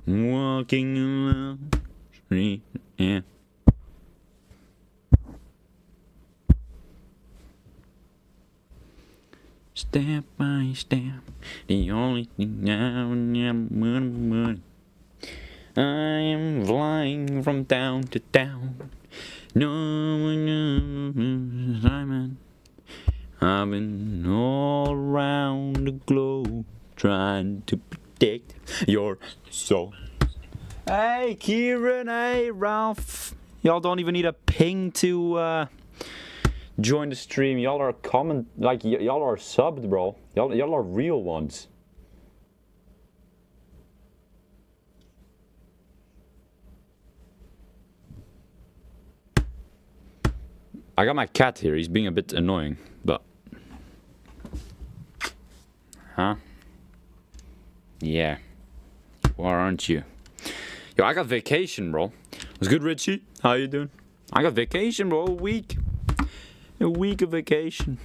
Walking along the street, yeah. Step by step, the only thing now and then I am flying from town to town. No one knows Simon. I've been all around the globe trying to protect your soul. Hey, Kieran, hey, Ralph. Y'all don't even need a ping to join the stream. Y'all are comment, like y'all are subbed, bro. Y'all are real ones. I got my cat here. He's being a bit annoying, but yeah. Or aren't you? Yo, I got vacation, bro. What's good, Richie? How you doing? I got vacation, bro. A week of vacation.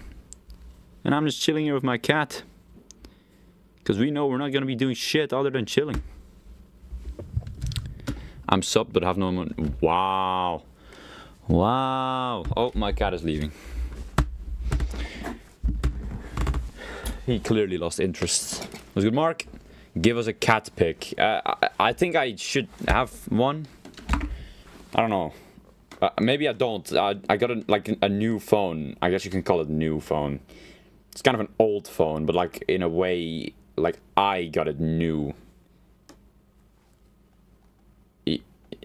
And I'm just chilling here with my cat. Because we know we're not going to be doing shit other than chilling. I'm subbed but have no money. Wow. Wow. Oh, my cat is leaving. He clearly lost interest. What's good, Mark? Give us a cat pic. I think I should have one. I don't know. Maybe I don't. I got a new phone. I guess you can call it new phone. It's kind of an old phone, but like in a way, like I got it new.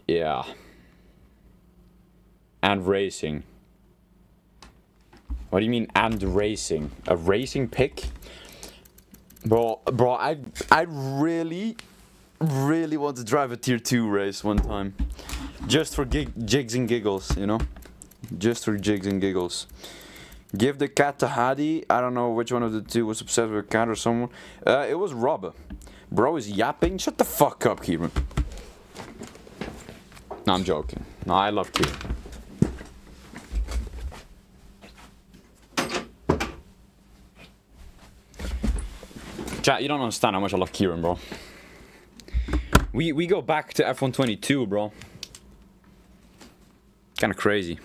Yeah. And racing. What do you mean and racing? A racing pic? Bro, I really want to drive a tier 2 race one time. Just for jigs and giggles, you know? Just for jigs and giggles. Give the cat to Hadi. I don't know which one of the two was obsessed with a cat or someone. It was Rob. Bro is yapping. Shut the fuck up, Kieran. No, I'm joking. No, I love Kieran. Chat, you don't understand how much I love Kieran, bro. We go back to F122, bro. Kind of crazy.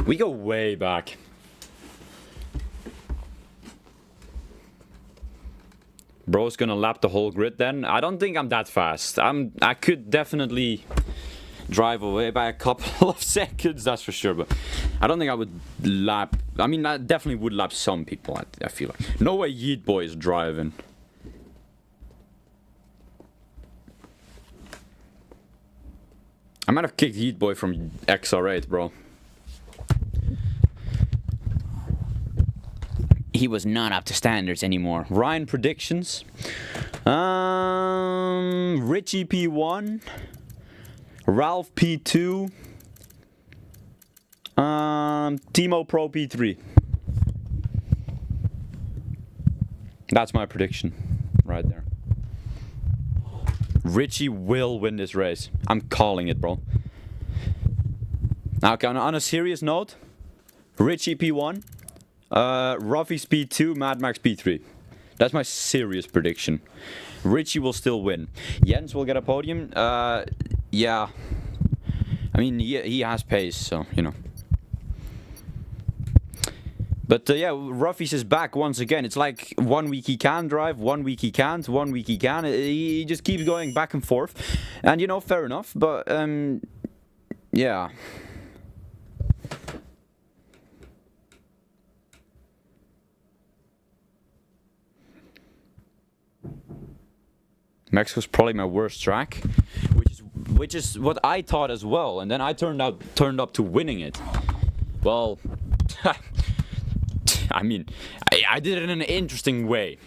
We go way back. Bro's gonna lap the whole grid then. I don't think I'm that fast. I could definitely drive away by a couple of seconds, that's for sure, but I don't think I would lap. I mean, I definitely would lap some people, I feel like. No way Yeet Boy is driving. I might have kicked Yeet Boy from XR8, bro. He was not up to standards anymore. Ryan predictions. Richie P1. Ralph P2. Timo Pro P3. That's my prediction. Right there. Richie will win this race. I'm calling it, bro. Now, okay, on a serious note, Richie P1. Ruffy Speed 2, Mad Max P3. That's my serious prediction. Richie will still win. Jens will get a podium. Yeah. I mean, he has pace, so, you know. But yeah, Ruffy's is back once again. It's like 1 week he can drive, 1 week he can't, 1 week he can. He just keeps going back and forth. And, you know, fair enough. But, yeah. Mexico's probably my worst track, which is what I thought as well, and then I turned up to winning it. Well, I mean, I did it in an interesting way,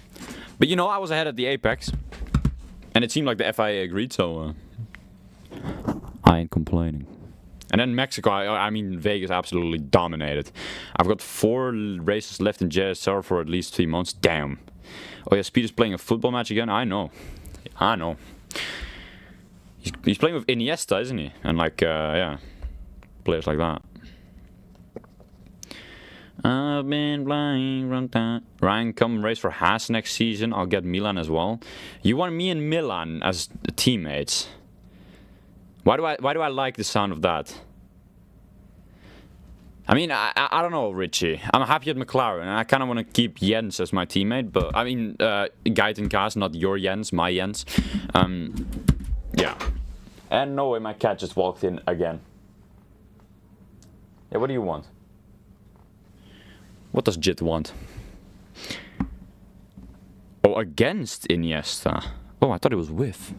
but you know, I was ahead at the apex, and it seemed like the FIA agreed, so I ain't complaining. And then Mexico, I mean, Vegas absolutely dominated. I've got 4 races left in JSR for at least 3 months. Damn. Oh yeah, Speed is playing a football match again. I know. He's playing with Iniesta, isn't he? And like, yeah, players like that. I've been flying from town. Ryan, come race for Haas next season. I'll get Milan as well. You want me and Milan as teammates? Why do I like the sound of that? I mean, I don't know, Richie. I'm happy at McLaren, and I kind of want to keep Jens as my teammate. But I mean, Gaiten Kaas, not your Jens, my Jens. Yeah. And no way, my cat just walked in again. Yeah, what do you want? What does Jit want? Oh, against Iniesta. Oh, I thought it was with.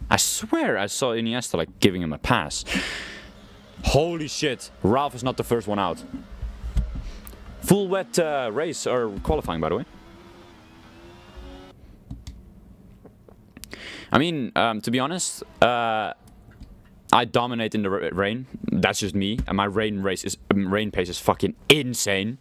I swear I saw Iniesta like giving him a pass. Holy shit, Ralph is not the first one out. Full wet race, or qualifying by the way. I mean, to be honest, I dominate in the rain. That's just me, and my rain pace is fucking insane.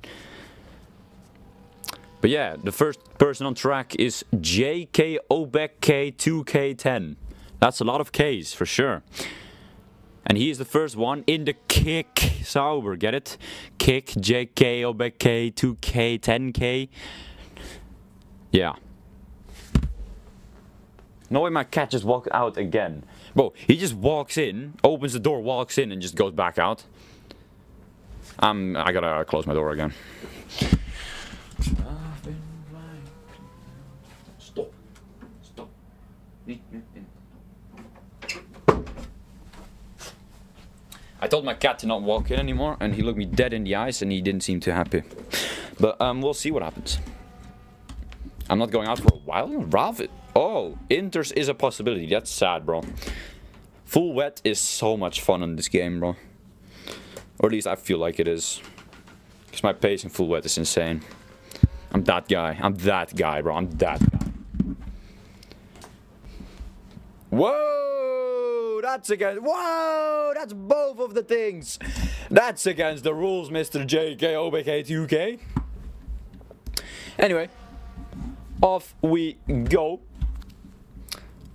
But yeah, the first person on track is JK Obek K2K10. That's a lot of Ks for sure. And he is the first one in the kick Sauber, get it? Kick JK Obek K2K 10K. Yeah. No way my cat just walked out again. Bro, he just walks in, opens the door, walks in, and just goes back out. I gotta close my door again. Stop. Stop. I told my cat to not walk in anymore, and he looked me dead in the eyes, and he didn't seem too happy. But we'll see what happens. I'm not going out for a while. Ralph, oh, Inters is a possibility. That's sad, bro. Full wet is so much fun in this game, bro. Or at least I feel like it is. Because my pace in full wet is insane. I'm that guy. I'm that guy, bro. I'm that guy. Whoa! That's against... Whoa! That's both of the things. That's against the rules, Mr. JK OBK 2K. Anyway. Off we go.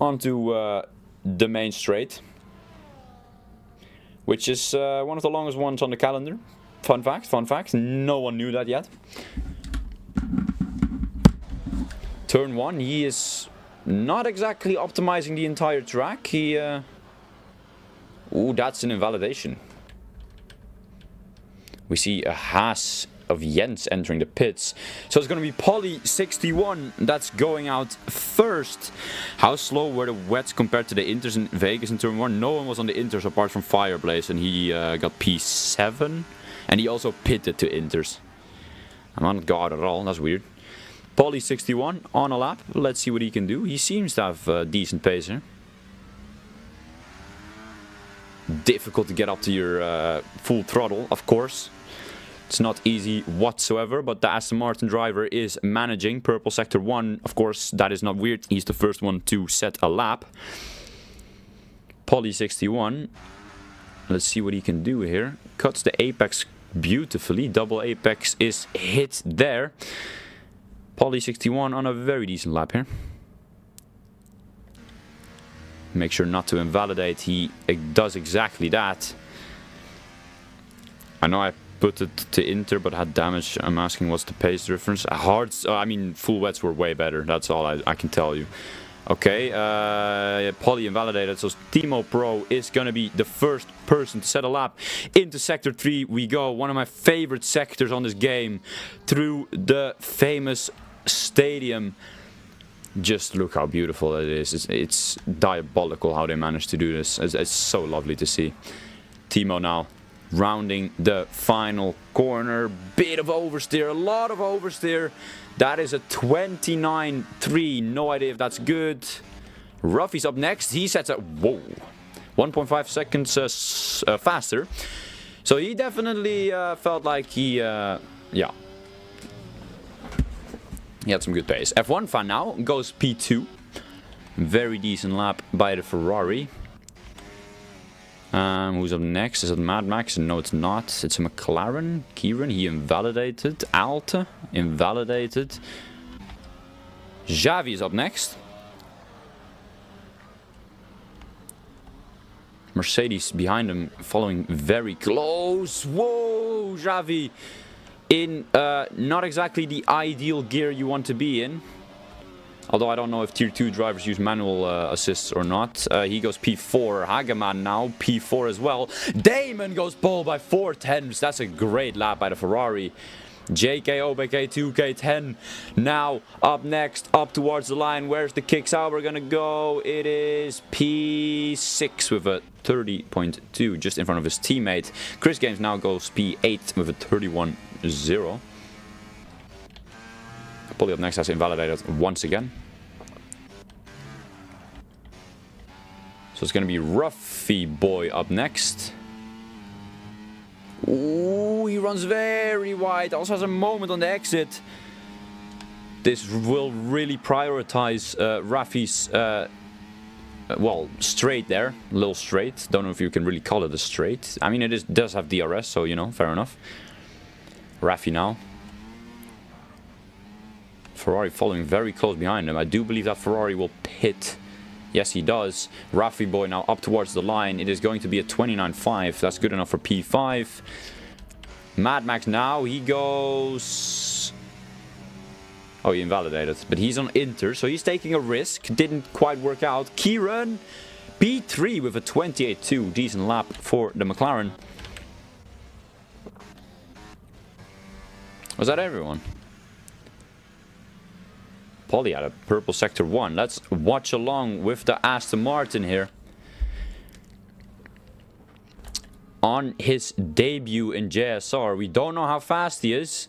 Onto the main straight. Which is one of the longest ones on the calendar. Fun fact, fun fact. No one knew that yet. Turn 1, he is not exactly optimizing the entire track. He... Ooh, that's an invalidation. We see a Haas of Jens entering the pits. So it's going to be Polly 61 that's going out first. How slow were the wets compared to the Inters in Vegas in turn 1? No one was on the Inters apart from Fireblaze, and he got P7. And he also pitted to Inters. I'm not guard at all, that's weird. Polly 61 on a lap. Let's see what he can do. He seems to have a decent pace here. Difficult to get up to your full throttle, of course. It's not easy whatsoever, but the Aston Martin driver is managing. Purple Sector 1, of course, that is not weird. He's the first one to set a lap. Polly 61. Let's see what he can do here. Cuts the apex beautifully. Double apex is hit there. Polly 61 on a very decent lap here. Make sure not to invalidate. He does exactly that. I know I put it to Inter, but had damage. I'm asking what's the pace difference. I mean, full wets were way better. That's all I can tell you. Okay, Polly invalidated. So Timo Pro is going to be the first person to set a lap. Into Sector 3 we go. One of my favorite sectors on this game. Through the famous stadium. Just look how beautiful it is. It's diabolical how they managed to do this. It's so lovely to see. Timo now rounding the final corner. Bit of oversteer, a lot of oversteer. That is a 29.3. No idea if that's good. Ruffy's up next. He sets a... Whoa. 1.5 seconds faster. So he definitely felt like he... yeah. He had some good pace. F1 fan now goes P2. Very decent lap by the Ferrari. Who's up next? Is it Mad Max? No, it's not. It's a McLaren. Kieran, he invalidated. Alta, invalidated. Xavi is up next. Mercedes behind him, following very close. Whoa, Xavi. in not exactly the ideal gear you want to be in. Although I don't know if Tier 2 drivers use manual assists or not. He goes P4. Hageman now P4 as well. Damon goes pole by 4/10. That's a great lap by the Ferrari. JKO by K2, K10. Now up next, up towards the line. Where's the kicks out? We're gonna go. It is P6 with a 30.2 just in front of his teammate. Chris Games now goes P8 with a 31.0. Polly up next has invalidated once again. So it's going to be Ruffy Boy up next. Ooh, he runs very wide. Also has a moment on the exit. This will really prioritize Ruffy's, well, straight there. A little straight. Don't know if you can really call it a straight. I mean, it does have DRS, so, you know, fair enough. Ruffy now. Ferrari following very close behind him. I do believe that Ferrari will pit. Yes, he does. Ruffy Boy now up towards the line. It is going to be a 29.5. That's good enough for P5. Mad Max now. He goes... Oh, he invalidated. But he's on Inter, so he's taking a risk. Didn't quite work out. Kieran, P3 with a 28.2. Decent lap for the McLaren. Was that everyone? Polly had a purple sector 1. Let's watch along with the Aston Martin here. On his debut in JSR. We don't know how fast he is.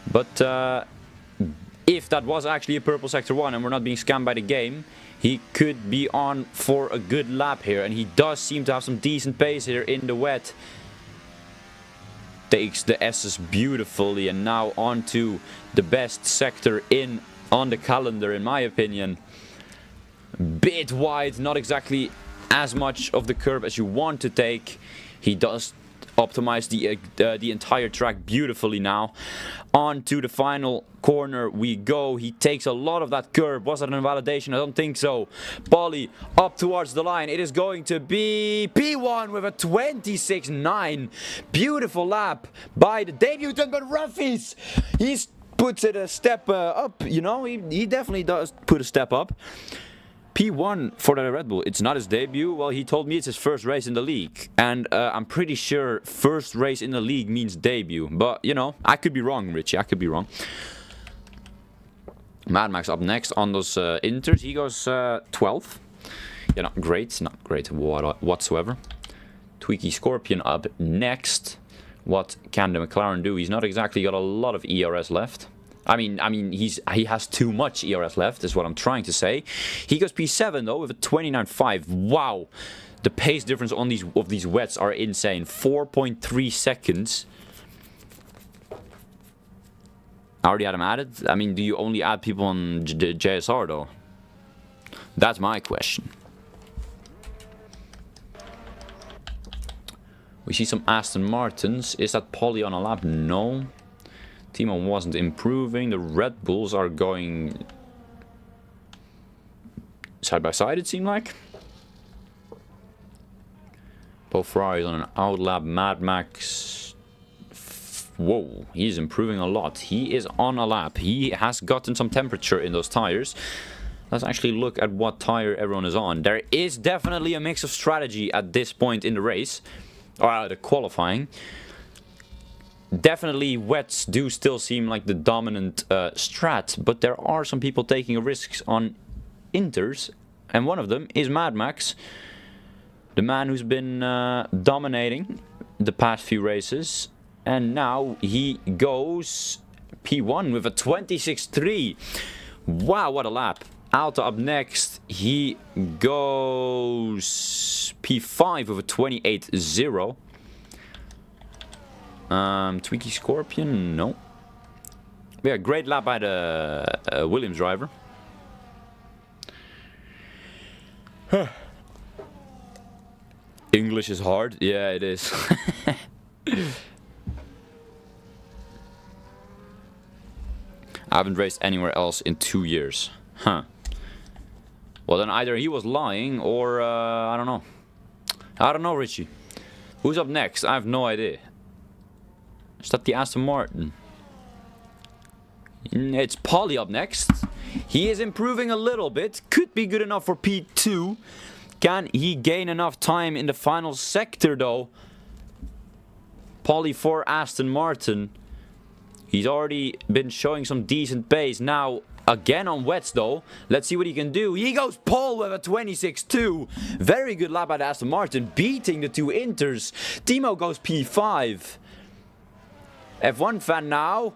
But if that was actually a purple sector 1 and we're not being scammed by the game, he could be on for a good lap here. And he does seem to have some decent pace here in the wet. Takes the S's beautifully, and now onto the best sector on the calendar, in my opinion. Bit wide, not exactly as much of the curb as you want to take. He does optimize the entire track beautifully now. On to the final corner we go. He takes a lot of that curb. Was that an invalidation? I don't think so. Polly up towards the line. It is going to be P1 with a 26.9. Beautiful lap by the debutant, but Ruffy's. He's puts it a step up, you know. He definitely does put a step up. P1 for the Red Bull. It's not his debut. Well, he told me it's his first race in the league. And I'm pretty sure first race in the league means debut. But, you know, I could be wrong, Richie. I could be wrong. Mad Max up next on those Inters. He goes 12th. Yeah, not great. Not great whatsoever. Tweaky Scorpion up next. What can the McLaren do? He's not exactly got a lot of ERS left. I mean, he has too much ERS left, is what I'm trying to say. He goes P7 though with a 29.5. Wow, the pace difference on these wets are insane. 4.3 seconds. I already had him added. I mean, do you only add people on JSR though? That's my question. We see some Aston Martins. Is that Polly on a lap? No. Timo wasn't improving. The Red Bulls are going side by side, it seemed like. Both Ferraris on an outlap. Mad Max. Whoa, he's improving a lot. He is on a lap. He has gotten some temperature in those tires. Let's actually look at what tire everyone is on. There is definitely a mix of strategy at this point in the race. Or the qualifying. Definitely wets do still seem like the dominant strat, but there are some people taking risks on Inters, and one of them is Mad Max, the man who's been dominating the past few races, and now he goes P1 with a 26.3. Wow, what a lap. Alta up next, he goes P5 with a 28.0. Tweaky Scorpion, no. Yeah, great lap by the Williams driver. English is hard. Yeah, it is. I haven't raced anywhere else in 2 years. Huh. Well, then either he was lying or, I don't know. I don't know, Richie. Who's up next? I have no idea. Is that the Aston Martin? It's Polly up next. He is improving a little bit. Could be good enough for P2. Can he gain enough time in the final sector though? Polly for Aston Martin. He's already been showing some decent pace. Now, again on wets though. Let's see what he can do. He goes pole with a 26.2. Very good lap by Aston Martin, beating the two Inters. Timo goes P5. F1 fan now.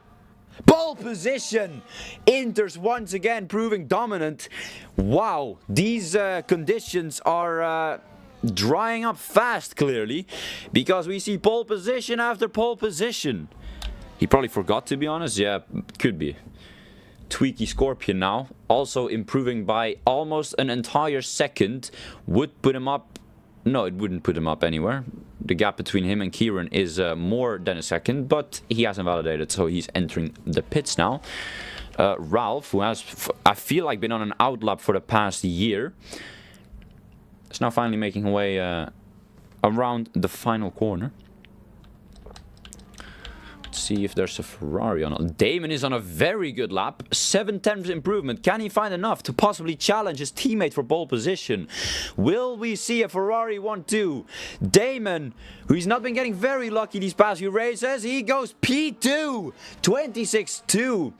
Pole position. Inters once again proving dominant. Wow, these conditions are drying up fast clearly. Because we see pole position after pole position. He probably forgot, to be honest. Yeah, could be. Tweaky Scorpion now. Also improving by almost an entire second. Would put him up. No, it wouldn't put him up anywhere. The gap between him and Kieran is more than a second. But he hasn't validated, so he's entering the pits now. Ralph, who has, I feel like, been on an outlap for the past year, is now finally making her way around the final corner. See if there's a Ferrari on it. Damon is on a very good lap. 7/10 improvement. Can he find enough to possibly challenge his teammate for pole position? Will we see a Ferrari 1-2? Damon, who's not been getting very lucky these past few races, he goes P2. 26.2.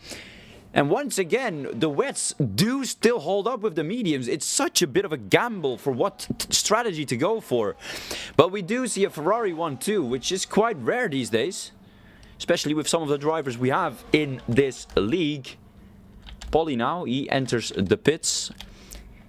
And once again, the wets do still hold up with the mediums. It's such a bit of a gamble for what strategy to go for. But we do see a Ferrari 1-2, which is quite rare these days. Especially with some of the drivers we have in this league. Polly now, he enters the pits.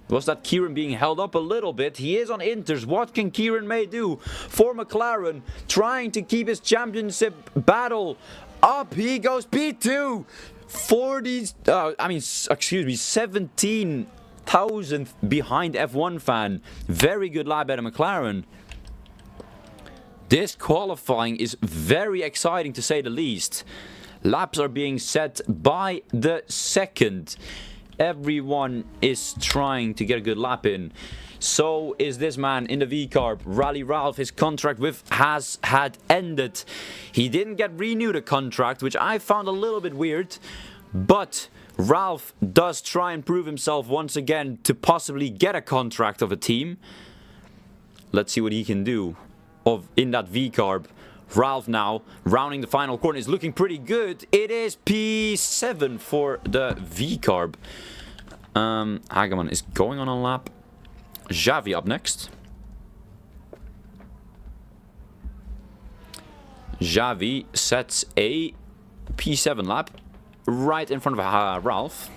Was that Kieran being held up a little bit? He is on Inters. What can Kieran May do for McLaren? Trying to keep his championship battle up. He goes P2. 17,000th behind F1 fan. Very good lap at a McLaren. This qualifying is very exciting to say the least. Laps are being set by the second. Everyone is trying to get a good lap in. So is this man in the V-Carb. Rally Ralph, his contract with Haas had ended. He didn't get renewed a contract, which I found a little bit weird. But Ralph does try and prove himself once again to possibly get a contract of a team. Let's see what he can do in that V-Carb. Ralph now, rounding the final corner, is looking pretty good. It is P7 for the V-Carb. Hageman is going on a lap. Xavi up next. Xavi sets a P7 lap right in front of Ralph.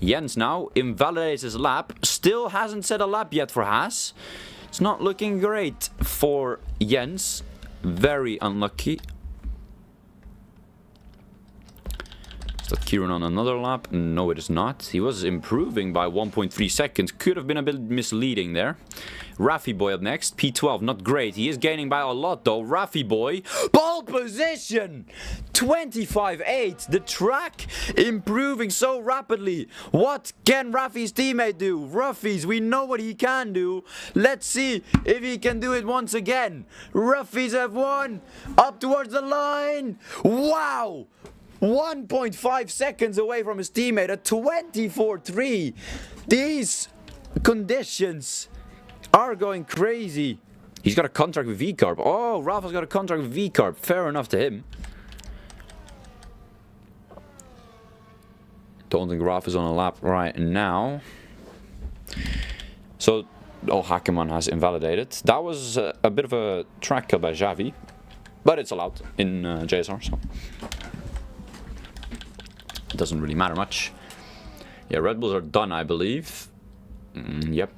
Jens now invalidates his lap. Still hasn't set a lap yet for Haas. It's not looking great for Jens. Very unlucky. Is that Kieran on another lap? No, it is not. He was improving by 1.3 seconds. Could have been a bit misleading there. Raffy Boy up next. P12, not great. He is gaining by a lot though. Raffy Boy. Pole position! 25.8. The track improving so rapidly. What can Raffy's teammate do? Ruffies, we know what he can do. Let's see if he can do it once again. Ruffies F1. Up towards the line. Wow! 1.5 seconds away from his teammate at 24.3. These conditions are going crazy. He's got a contract with V-Carb. Oh, Ralph has got a contract with V-Carb. Fair enough to him. Don't think Ralph is on a lap right now. So, Hakeman has invalidated. That was a bit of a track cut by Xavi. But it's allowed in JSR, so it doesn't really matter much. Yeah, Red Bulls are done, I believe. Yep.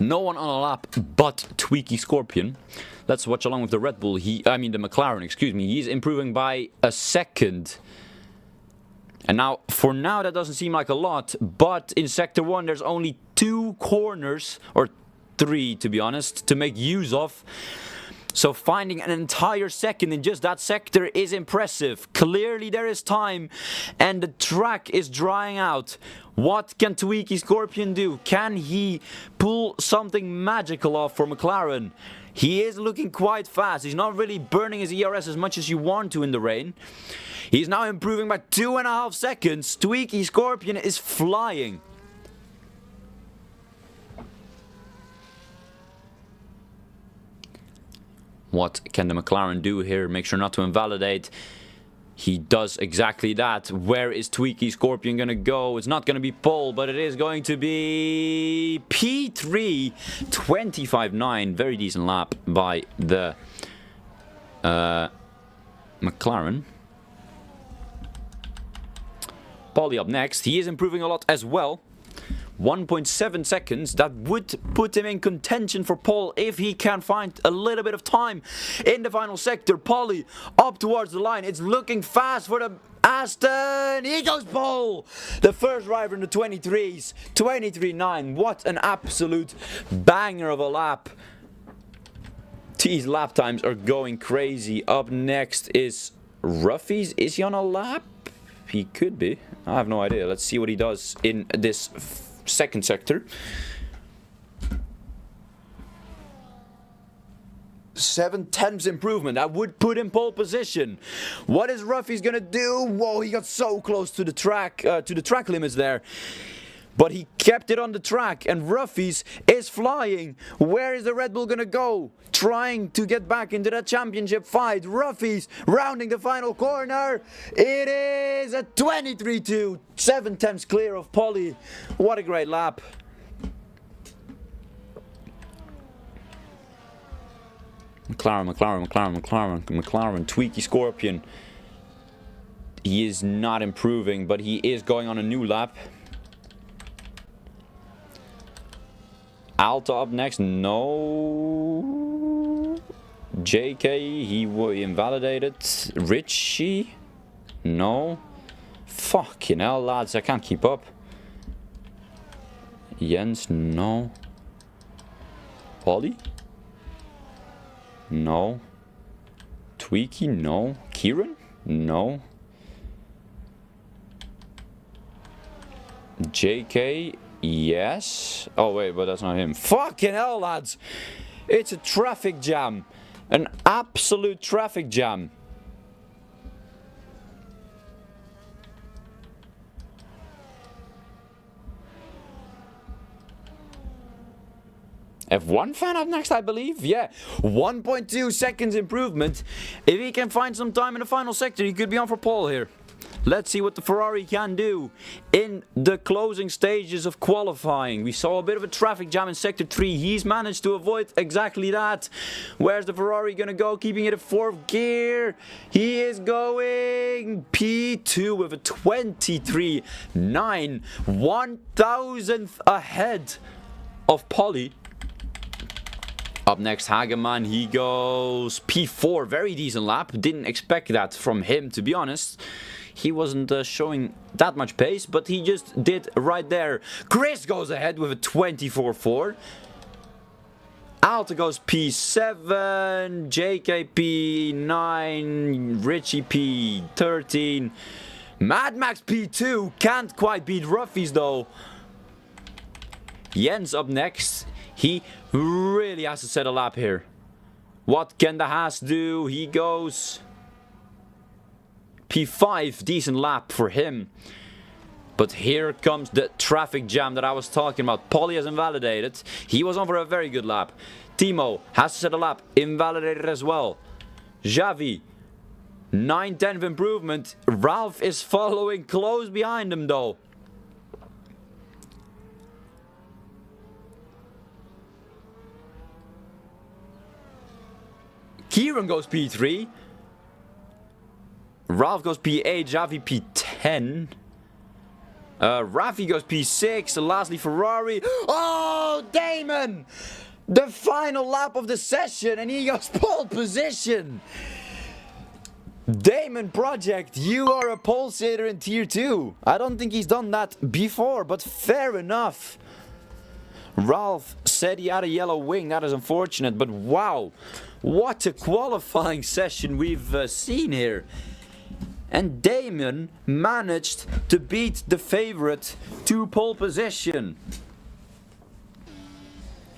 No one on a lap but Tweaky Scorpion. Let's watch along with the Red Bull. The McLaren, excuse me. He's improving by a second. And now, for now, that doesn't seem like a lot. But in Sector 1, there's only 2 corners, or 3 to be honest, to make use of. So finding an entire second in just that sector is impressive. Clearly there is time and the track is drying out. What can Tweaky Scorpion do? Can he pull something magical off for McLaren? He is looking quite fast. He's not really burning his ERS as much as you want to in the rain. He's now improving by 2.5 seconds. Tweaky Scorpion is flying. What can the McLaren do here? Make sure not to invalidate. He does exactly that. Where is Tweaky Scorpion going to go? It's not going to be pole, but it is going to be P3. 25.9. Very decent lap by the McLaren. Polly up next. He is improving a lot as well. 1.7 seconds. That would put him in contention for pole if he can find a little bit of time in the final sector. Polly up towards the line. It's looking fast for the Aston. He goes pole. The first driver in the 23s. 23.9. What an absolute banger of a lap. These lap times are going crazy. Up next is Ruffy's. Is he on a lap? He could be. I have no idea. Let's see what he does in this second sector. 7/10 improvement. That would put him pole position. What is Ruffy's gonna do? Whoa, he got so close to the track limits there. But he kept it on the track, and Ruffy's is flying. Where is the Red Bull gonna go? Trying to get back into that championship fight. Ruffy's rounding the final corner. It is a 23.2. 7/10 clear of Polly. What a great lap. McLaren. Tweaky Scorpion. He is not improving, but he is going on a new lap. Alta up next. No. JK, he invalidated. Richie? No. Fucking hell, lads, I can't keep up. Jens, no. Polly? No. Tweaky, no. Kieran? No. JK? Yes. Oh wait, but that's not him. Fucking hell, lads. It's a traffic jam. An absolute traffic jam. F1 fan up next, I believe. Yeah, 1.2 seconds improvement. If he can find some time in the final sector, he could be on for pole here. Let's see what the Ferrari can do in the closing stages of qualifying. We saw a bit of a traffic jam in Sector 3. He's managed to avoid exactly that. Where's the Ferrari going to go? Keeping it at 4th gear. He is going P2 with a 23.9. 1,000th ahead of Polly. Up next, Hageman. He goes P4. Very decent lap. Didn't expect that from him, to be honest. He wasn't showing that much pace, but he just did right there. Chris goes ahead with a 24.4. Alta goes P7. JK P9. Richie P13. Mad Max P2. Can't quite beat Ruffy's though. Jens up next. He really has to set a lap here. What can the Haas do? He goes P5, decent lap for him. But here comes the traffic jam that I was talking about. Polly has invalidated. He was on for a very good lap. Timo has to set a lap, invalidated as well. Xavi, 9/10 improvement. Ralph is following close behind him though. Kieran goes P3. Ralph goes P8, Xavi P10. Rafi goes P6, and lastly Ferrari. Oh, Damon! The final lap of the session, and he goes pole position. Damon Project, you are a pole sitter in Tier 2. I don't think he's done that before, but fair enough. Ralph said he had a yellow wing. That is unfortunate, but wow, what a qualifying session we've seen here. And Damon managed to beat the favorite to pole position.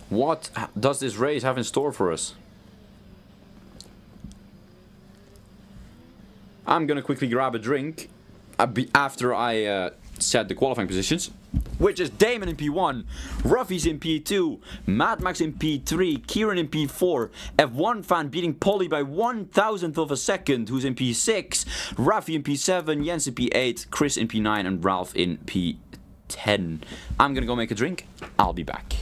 What does this race have in store for us? I'm gonna quickly grab a drink after I set the qualifying positions, which is Damon in P1, Ruffy's in P2, Mad Max in P3, Kieran in P4, F1 fan beating Polly by 1,000th of a second, who's in P6, Ruffy in P7, Jens in P8, Chris in P9, and Ralph in P10. I'm gonna go make a drink. I'll be back.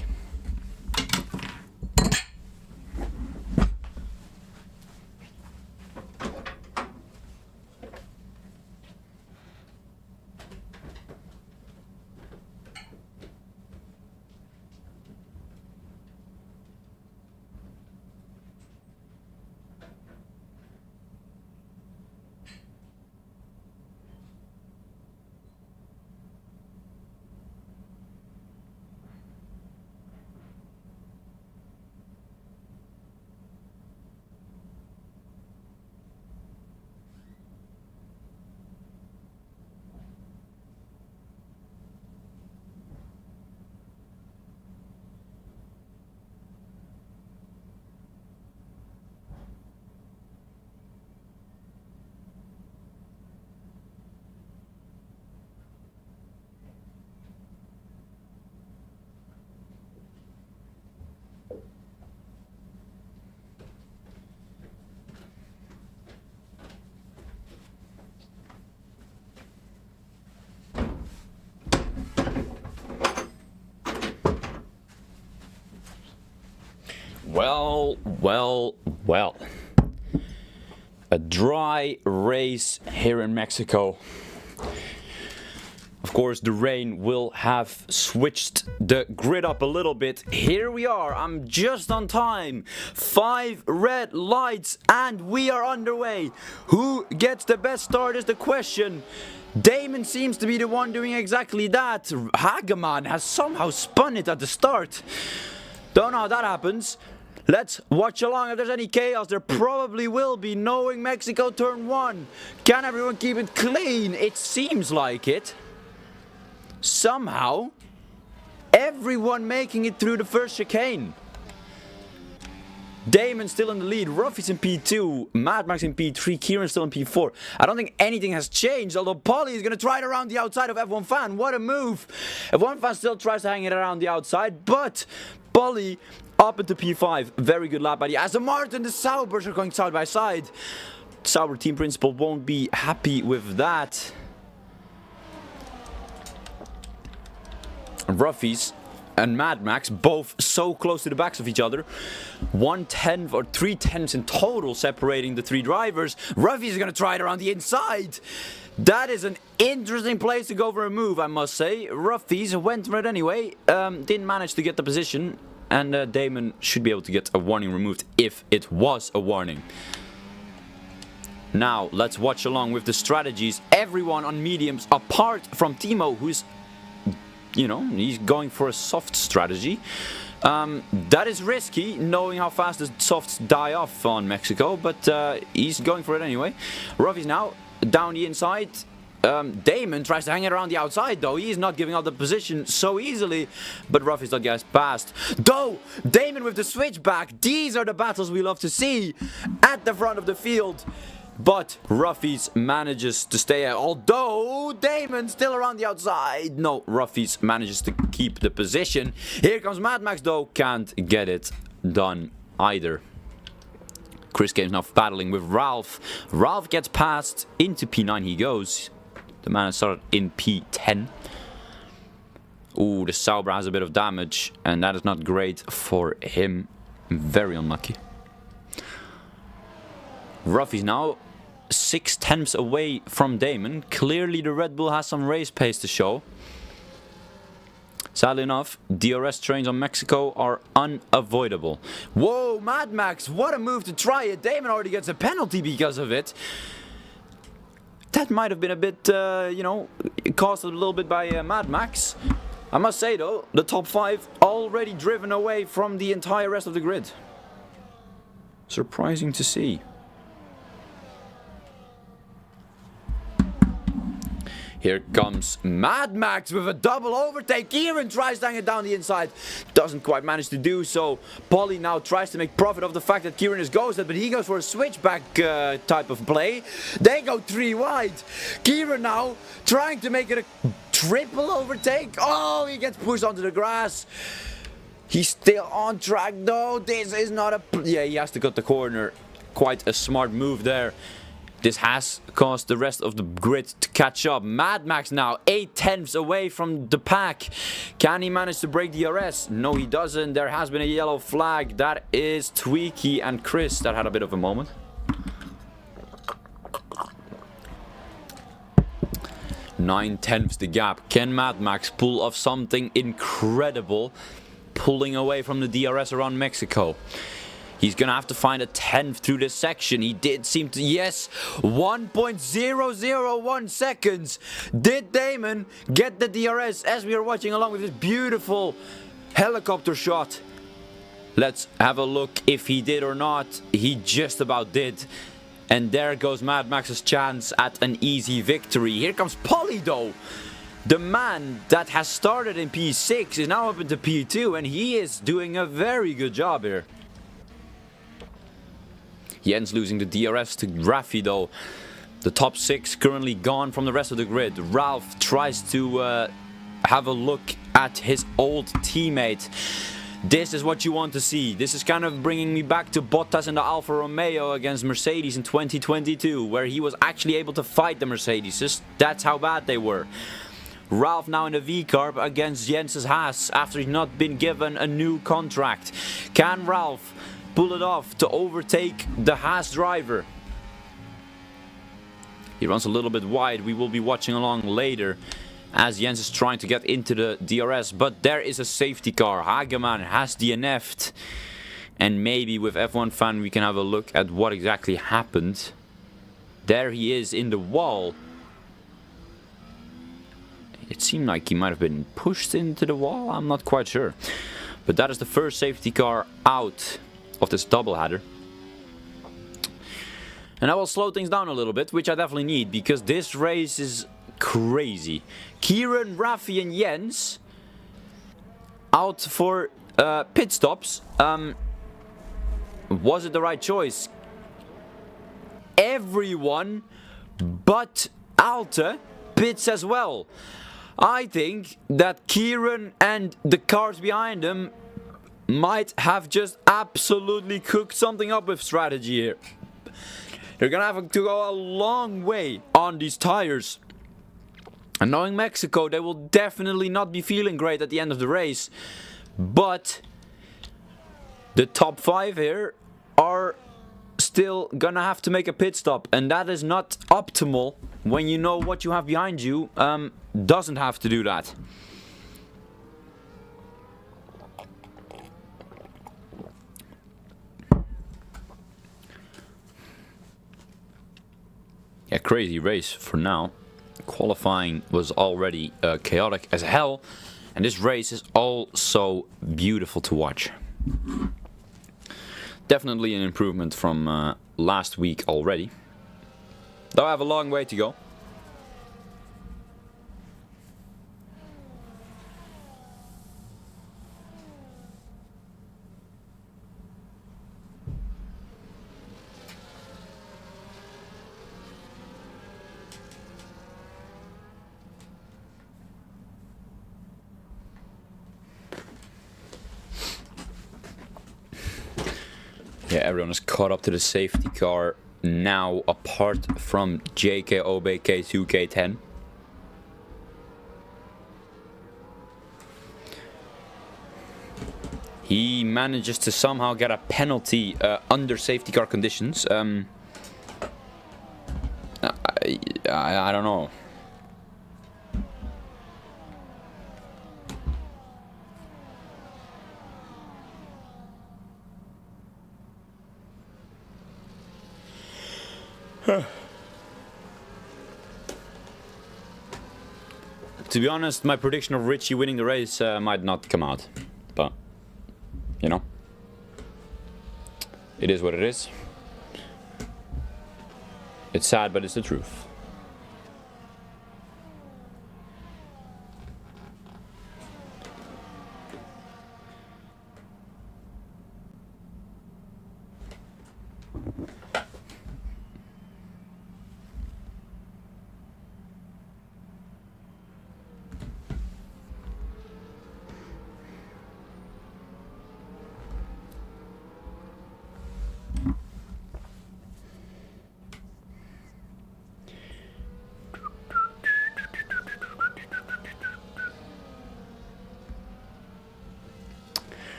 Well. A dry race here in Mexico. Of course, the rain will have switched the grid up a little bit. Here we are. I'm just on time. 5 red lights and we are underway. Who gets the best start is the question. Damon seems to be the one doing exactly that. Hageman has somehow spun it at the start. Don't know how that happens. Let's watch along. If there's any chaos, there probably will be, knowing Mexico turn 1. Can everyone keep it clean? It seems like it. Somehow, everyone making it through the first chicane. Damon still in the lead, Ruffy's in P2, Mad Max in P3, Kieran still in P4. I don't think anything has changed, although Polly is going to try it around the outside of F1 fan. What a move. F1 fan still tries to hang it around the outside, but Polly up into P5. Very good lap by the Aston Martin. The Saubers are going side by side. Sauber team principal won't be happy with that. Ruffy's and Mad Max both so close to the backs of each other. 1/10 or 3/10 in total separating the 3 drivers. Ruffy's going to try it around the inside. That is an interesting place to go for a move, I must say. Ruffy's went for it anyway. Didn't manage to get the position. And Damon should be able to get a warning removed if it was a warning. Now, let's watch along with the strategies. Everyone on mediums, apart from Timo, who's, you know, he's going for a soft strategy. That is risky, knowing how fast the softs die off on Mexico, but he's going for it anyway. Ruffy's now down the inside. Damon tries to hang it around the outside, though. He's not giving up the position so easily, but Ruffy's not gets past. Though, Damon with the switchback. These are the battles we love to see at the front of the field. But Ruffy's manages to stay out, although Damon's still around the outside. No, Ruffy's manages to keep the position. Here comes Mad Max, though. Can't get it done either. Chris Game's now battling with Ralph. Ralph gets past. Into P9 he goes. The man has started in P10. Ooh, the Sauber has a bit of damage, and that is not great for him. Very unlucky. Ruffy's now 6/10 away from Damon. Clearly the Red Bull has some race pace to show. Sadly enough, DRS trains on Mexico are unavoidable. Whoa, Mad Max, what a move to try it. Damon already gets a penalty because of it. That might have been a bit, you know, caused a little bit by Mad Max. I must say though, the top 5 already driven away from the entire rest of the grid. Surprising to see. Here comes Mad Max with a double overtake. Kieran tries to hang it down the inside. Doesn't quite manage to do so. Polly now tries to make profit of the fact that Kieran is ghosted, but he goes for a switchback type of play. They go 3 wide. Kieran now trying to make it a triple overtake. Oh, he gets pushed onto the grass. He's still on track though. This is not a... Yeah, he has to cut the corner. Quite a smart move there. This has caused the rest of the grid to catch up. Mad Max now 8/10 away from the pack. Can he manage to break the DRS? No, he doesn't. There has been a yellow flag. That is Tweaky and Chris that had a bit of a moment. Nine tenths the gap. Can Mad Max pull off something incredible, pulling away from the DRS around Mexico? He's gonna have to find a 10th through this section. He did seem to... Yes! 1.001 seconds! Did Damon get the DRS as we are watching along with this beautiful helicopter shot? Let's have a look if he did or not. He just about did. And there goes Mad Max's chance at an easy victory. Here comes Polly though. The man that has started in P6 is now up into P2 and he is doing a very good job here. Jens losing the DRS to Rafi though. The top 6 currently gone from the rest of the grid. Ralph tries to have a look at his old teammate. This is what you want to see. This is kind of bringing me back to Bottas and the Alfa Romeo against Mercedes in 2022, where he was actually able to fight the Mercedes. That's how bad they were. Ralph now in the V-Carb against Jens's Haas after he's not been given a new contract. Can Ralph pull it off to overtake the Haas driver? He runs a little bit wide. We will be watching along later as Jens is trying to get into the DRS, but there is a safety car. Hageman has DNF'd, and maybe with F1 Fan we can have a look at what exactly happened. There he is in the wall. It seemed like he might have been pushed into the wall. I'm not quite sure, but that is the first safety car out of this double header. And I will slow things down a little bit, which I definitely need, because this race is crazy. Kieran, Rafi and Jens out for pit stops. Was it the right choice? Everyone but Alte pits as well. I think that Kieran and the cars behind him might have just absolutely cooked something up with strategy here. They're gonna have to go a long way on these tires. And knowing Mexico, they will definitely not be feeling great at the end of the race. But the top 5 here are still gonna have to make a pit stop. And that is not optimal when you know what you have behind you doesn't have to do that. Yeah, crazy race for now. Qualifying was already chaotic as hell, and this race is also beautiful to watch. Definitely an improvement from last week already, though I have a long way to go. Yeah, everyone is caught up to the safety car now, apart from JK, OB, K2, K10. He manages to somehow get a penalty under safety car conditions. I don't know. To be honest, my prediction of Richie winning the race might not come out. But, you know. It is what it is. It's sad, but it's the truth.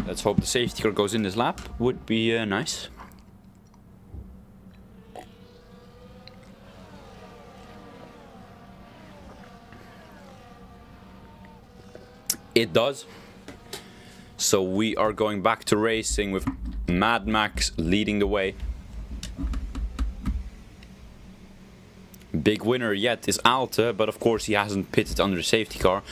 Let's hope the safety car goes in this lap. Would be nice. It does. So we are going back to racing with Mad Max leading the way. Big winner yet is Alte, but of course he hasn't pitted under the safety car.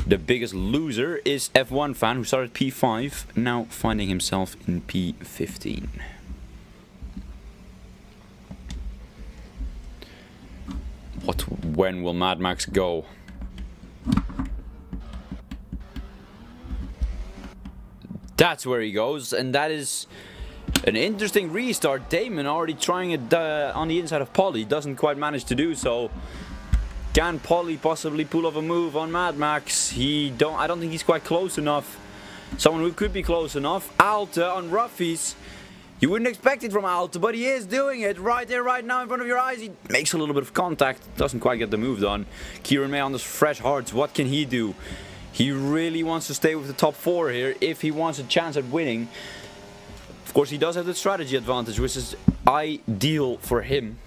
The biggest loser is F1 fan, who started P5, now finding himself in P15. When will Mad Max go? That's where he goes, and that is an interesting restart. Damon already trying it on the inside of Polly, doesn't quite manage to do so. Can Polly possibly pull off a move on Mad Max? I don't think he's quite close enough. Someone who could be close enough. Alte on roughies. You wouldn't expect it from Alte, but he is doing it right there, right now in front of your eyes. He makes a little bit of contact, doesn't quite get the move done. Kieran May on those fresh hearts, what can he do? He really wants to stay with the top 4 here if he wants a chance at winning. Of course, he does have the strategy advantage, which is ideal for him.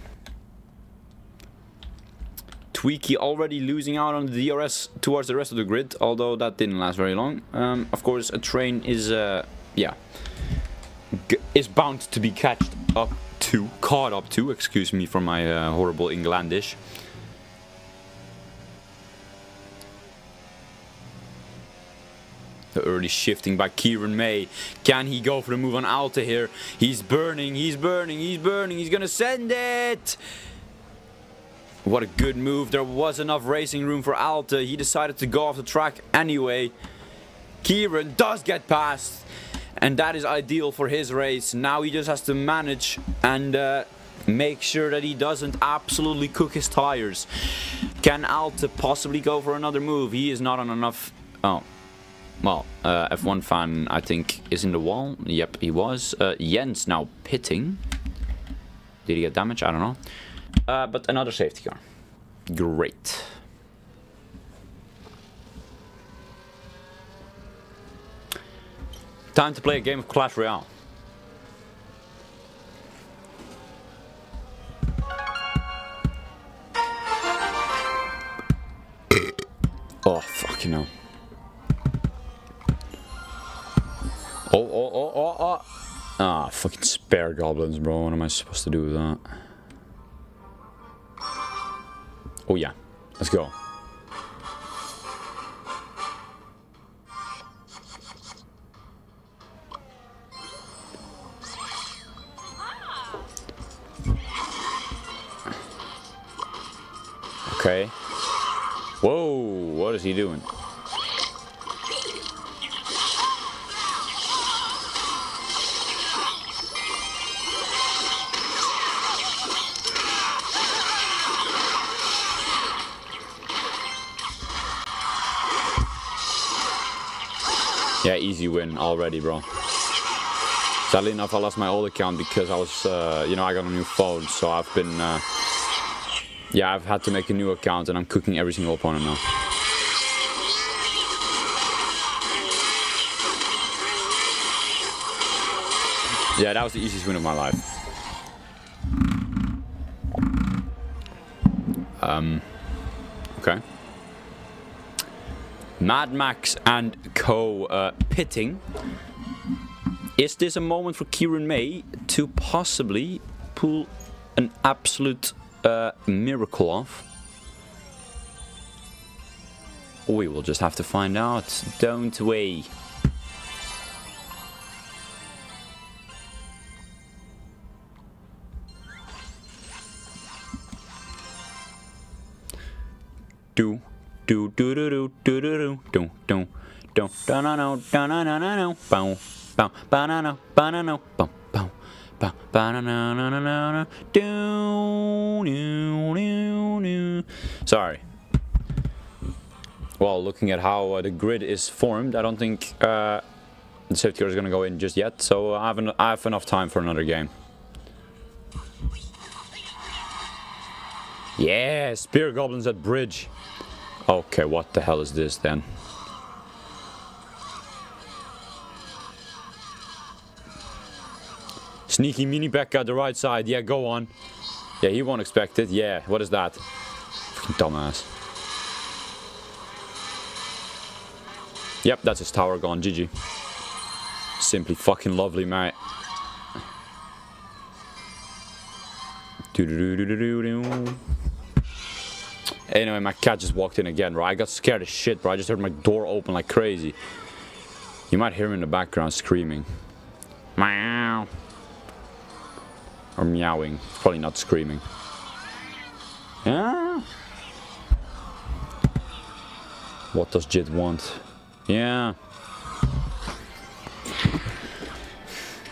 Tweaky already losing out on the DRS towards the rest of the grid, although that didn't last very long. Of course, a train is, is bound to be caught up to, excuse me for my horrible Englandish. The early shifting by Kieran May. Can he go for the move on Alte here? He's burning, he's burning, he's burning. He's gonna send it! What a good move. There was enough racing room for Alte. He decided to go off the track anyway. Kieran does get past. And that is ideal for his race. Now he just has to manage and make sure that he doesn't absolutely cook his tires. Can Alte possibly go for another move? He is not on enough... Oh. Well, F1 fan, I think, is in the wall. Yep, he was. Jens now pitting. Did he get damage? I don't know. But another safety car. Great. Time to play a game of Clash Royale. Oh, fucking hell. Oh. Ah, fucking spare goblins, bro. What am I supposed to do with that? Oh, yeah. Let's go. Okay. Whoa, what is he doing? Yeah, easy win already, bro. Sadly enough, I lost my old account because I was, I got a new phone, so I've been, I've had to make a new account and I'm cooking every single opponent now. Yeah, that was the easiest win of my life. Okay. Mad Max and co pitting. Is this a moment for Kieran May to possibly pull an absolute miracle off? We will just have to find out, don't we? Do do do do do do do do do do da na no da na na na no bow bow ba na no ba na no bow bow bow ba na na na na na do do do do. Sorry. Well, looking at how the grid is formed, I don't think the safety car is gonna go in just yet. So I have enough time for another game. Yeah, spear goblins at bridge. Okay, what the hell is this then? Sneaky mini Becca at the right side. Yeah, go on. Yeah, he won't expect it. Yeah, what is that? Fucking dumbass. Yep, that's his tower gone. GG. Simply fucking lovely, mate. Do-do-do-do-do-do. Anyway, my cat just walked in again, bro. I got scared as shit, bro. I just heard my door open like crazy. You might hear him in the background screaming. Meow. Or meowing. Probably not screaming. Yeah. What does Jit want? Yeah.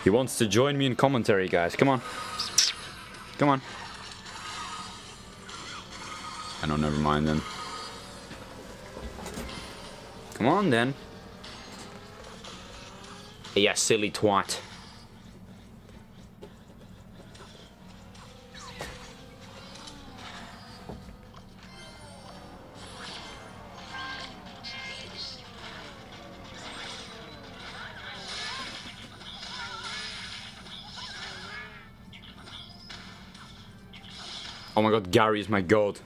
He wants to join me in commentary, guys. Come on. Come on. I know, never mind then. Come on then. Yeah, silly twat. Oh my god, Gary is my god.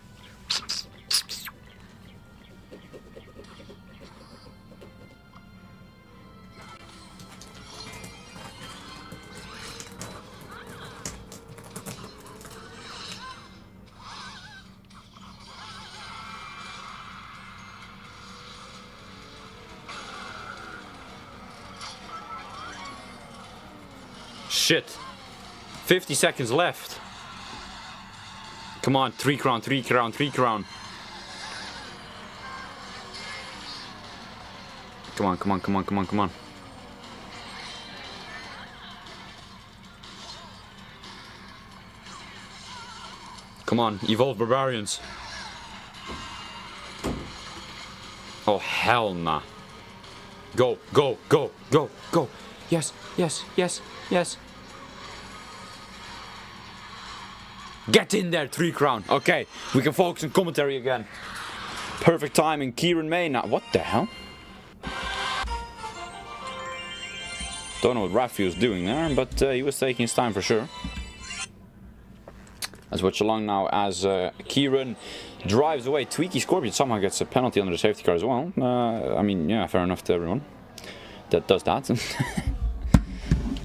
Shit. 50 seconds left. Come on, 3 crown, 3 crown, 3 crown. Come on, come on, come on, come on, come on. Come on, evolve barbarians. Oh, hell nah. Go, go, go, go, go. Yes, yes, yes, yes. Get in there, 3 crown. Okay, we can focus on commentary again. Perfect timing, Kieran May now. What the hell? Don't know what Rafi was doing there, but he was taking his time for sure. Let's watch along now as Kieran drives away. Tweaky Scorpion somehow gets a penalty under the safety car as well. I mean, yeah, fair enough to everyone that does that.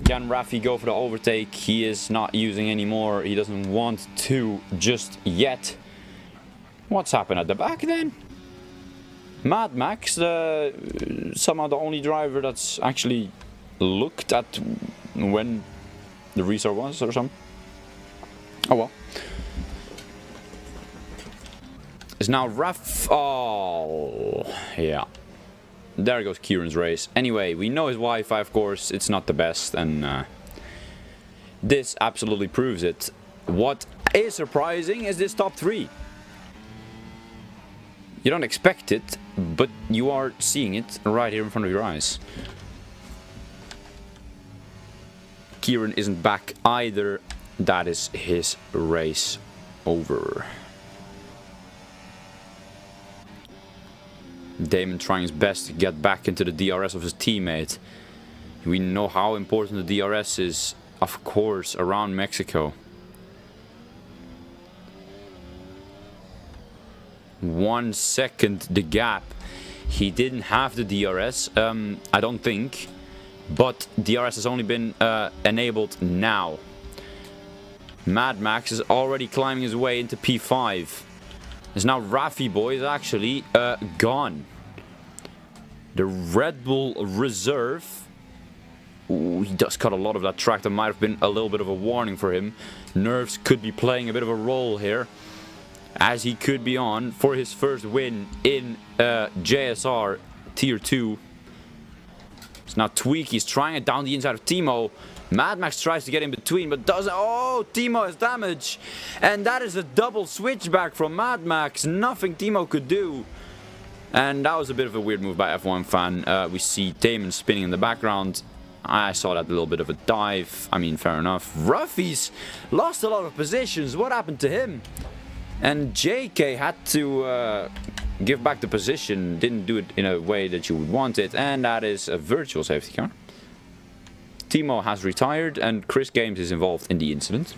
Can Rafi go for the overtake? He is not using anymore. He doesn't want to just yet. What's happened at the back then? Mad Max, somehow the only driver that's actually looked at when the restart was or something. Oh well. It's now Raf. Oh, yeah. There goes Kieran's race. Anyway, we know his Wi-Fi, of course. It's not the best, and this absolutely proves it. What is surprising is this top 3. You don't expect it, but you are seeing it right here in front of your eyes. Kieran isn't back either. That is his race over. Damon trying his best to get back into the DRS of his teammate. We know how important the DRS is, of course, around Mexico. 1 second the gap. He didn't have the DRS, I don't think, but DRS has only been enabled now. Mad Max is already climbing his way into P5. It's now Rafi boys actually gone. The Red Bull Reserve. Ooh, he does cut a lot of that track. That might have been a little bit of a warning for him. Nerves could be playing a bit of a role here, as he could be on for his first win in JSR Tier 2. It's now Tweak. He's trying it down the inside of Timo. Mad Max tries to get in between, but doesn't. Oh, Timo has damage. And that is a double switchback from Mad Max. Nothing Timo could do. And that was a bit of a weird move by F1 fan. We see Damon spinning in the background. I saw that little bit of a dive. I mean, fair enough. Ruffy's lost a lot of positions. What happened to him? And JK had to give back the position. Didn't do it in a way that you would want it. And that is a virtual safety car. Timo has retired and Chris Games is involved in the incident.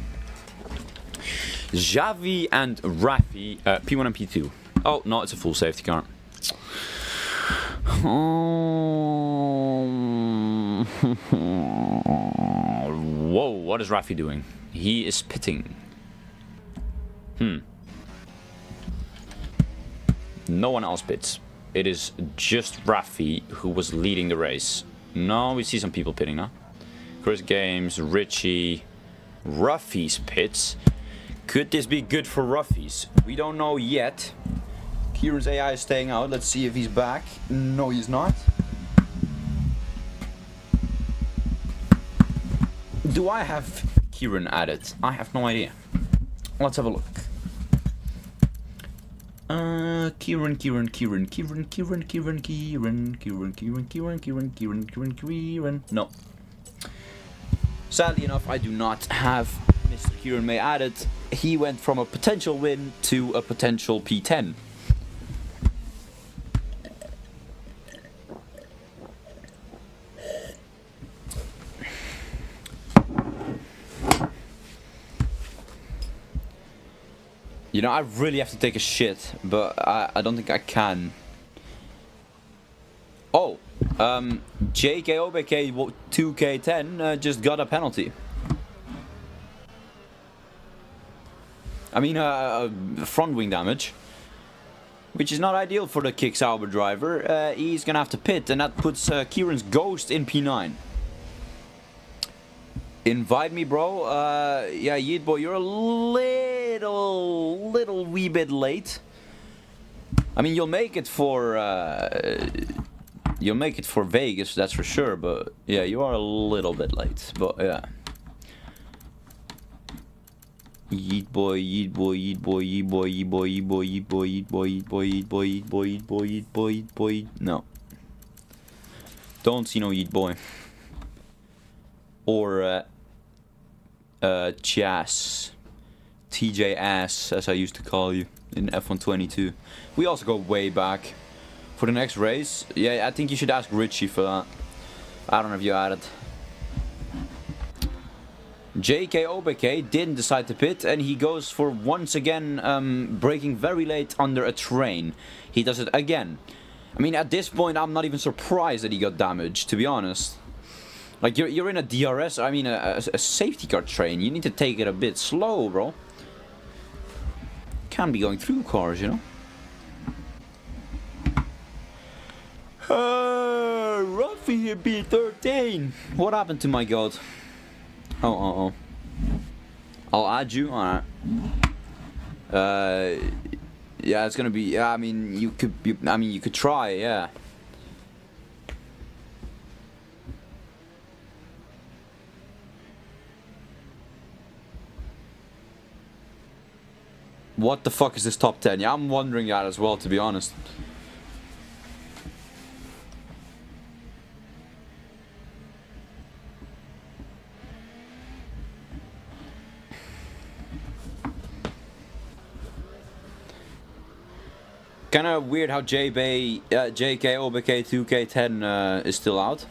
Xavi and Rafi, P1 and P2. Oh, no, it's a full safety car. Whoa, what is Rafi doing? He is pitting. No one else pits. It is just Rafi who was leading the race. No, we see some people pitting now. Chris Games, Richie, Ruffy's pits. Could this be good for Ruffy's? We don't know yet. Kieran's AI is staying out. Let's see if he's back. No, he's not. Do I have Kieran added? I have no idea. Let's have a look. Kieran. No. Sadly enough, I do not have Mr. Kieran May added. He went from a potential win to a potential P10. You know, I really have to take a shit, but I don't think I can. Oh, JKOBK 2K10 just got a penalty. I mean, front wing damage, which is not ideal for the Kick Sauber driver. He's gonna have to pit, and that puts Kieran's Ghost in P9. Invite me, bro. Yeah, Yeet boy, you're a little wee bit late. I mean, you'll make it for Vegas, that's for sure. But yeah, you are a little bit late. But yeah. Yeet boy, yeet boy, yeet boy, yeet boy, yeet boy, yeet boy, yeet boy, yeet boy, yeet boy, yeet boy, yeet boy, yeet boy, yeet boy, yeet boy. No. Don't see no yeet boy. Or Chas, TJ Ass, as I used to call you in F122. We also go way back for the next race. Yeah, I think you should ask Richie for that. I don't know if you had it. JKOBK didn't decide to pit, and he goes for once again braking very late under a train. He does it again. I mean, at this point, I'm not even surprised that he got damaged, to be honest. Like, you're in a DRS, I mean a safety car train. You need to take it a bit slow, bro. Can't be going through cars, you know. Ruffy B13. What happened to my god? Oh. I'll add you. Alright. Yeah, it's gonna be. Yeah, I mean, you could try. Yeah. What the fuck is this top 10? Yeah, I'm wondering that as well, to be honest. Kind of weird how JKOBK 2K10 is still out.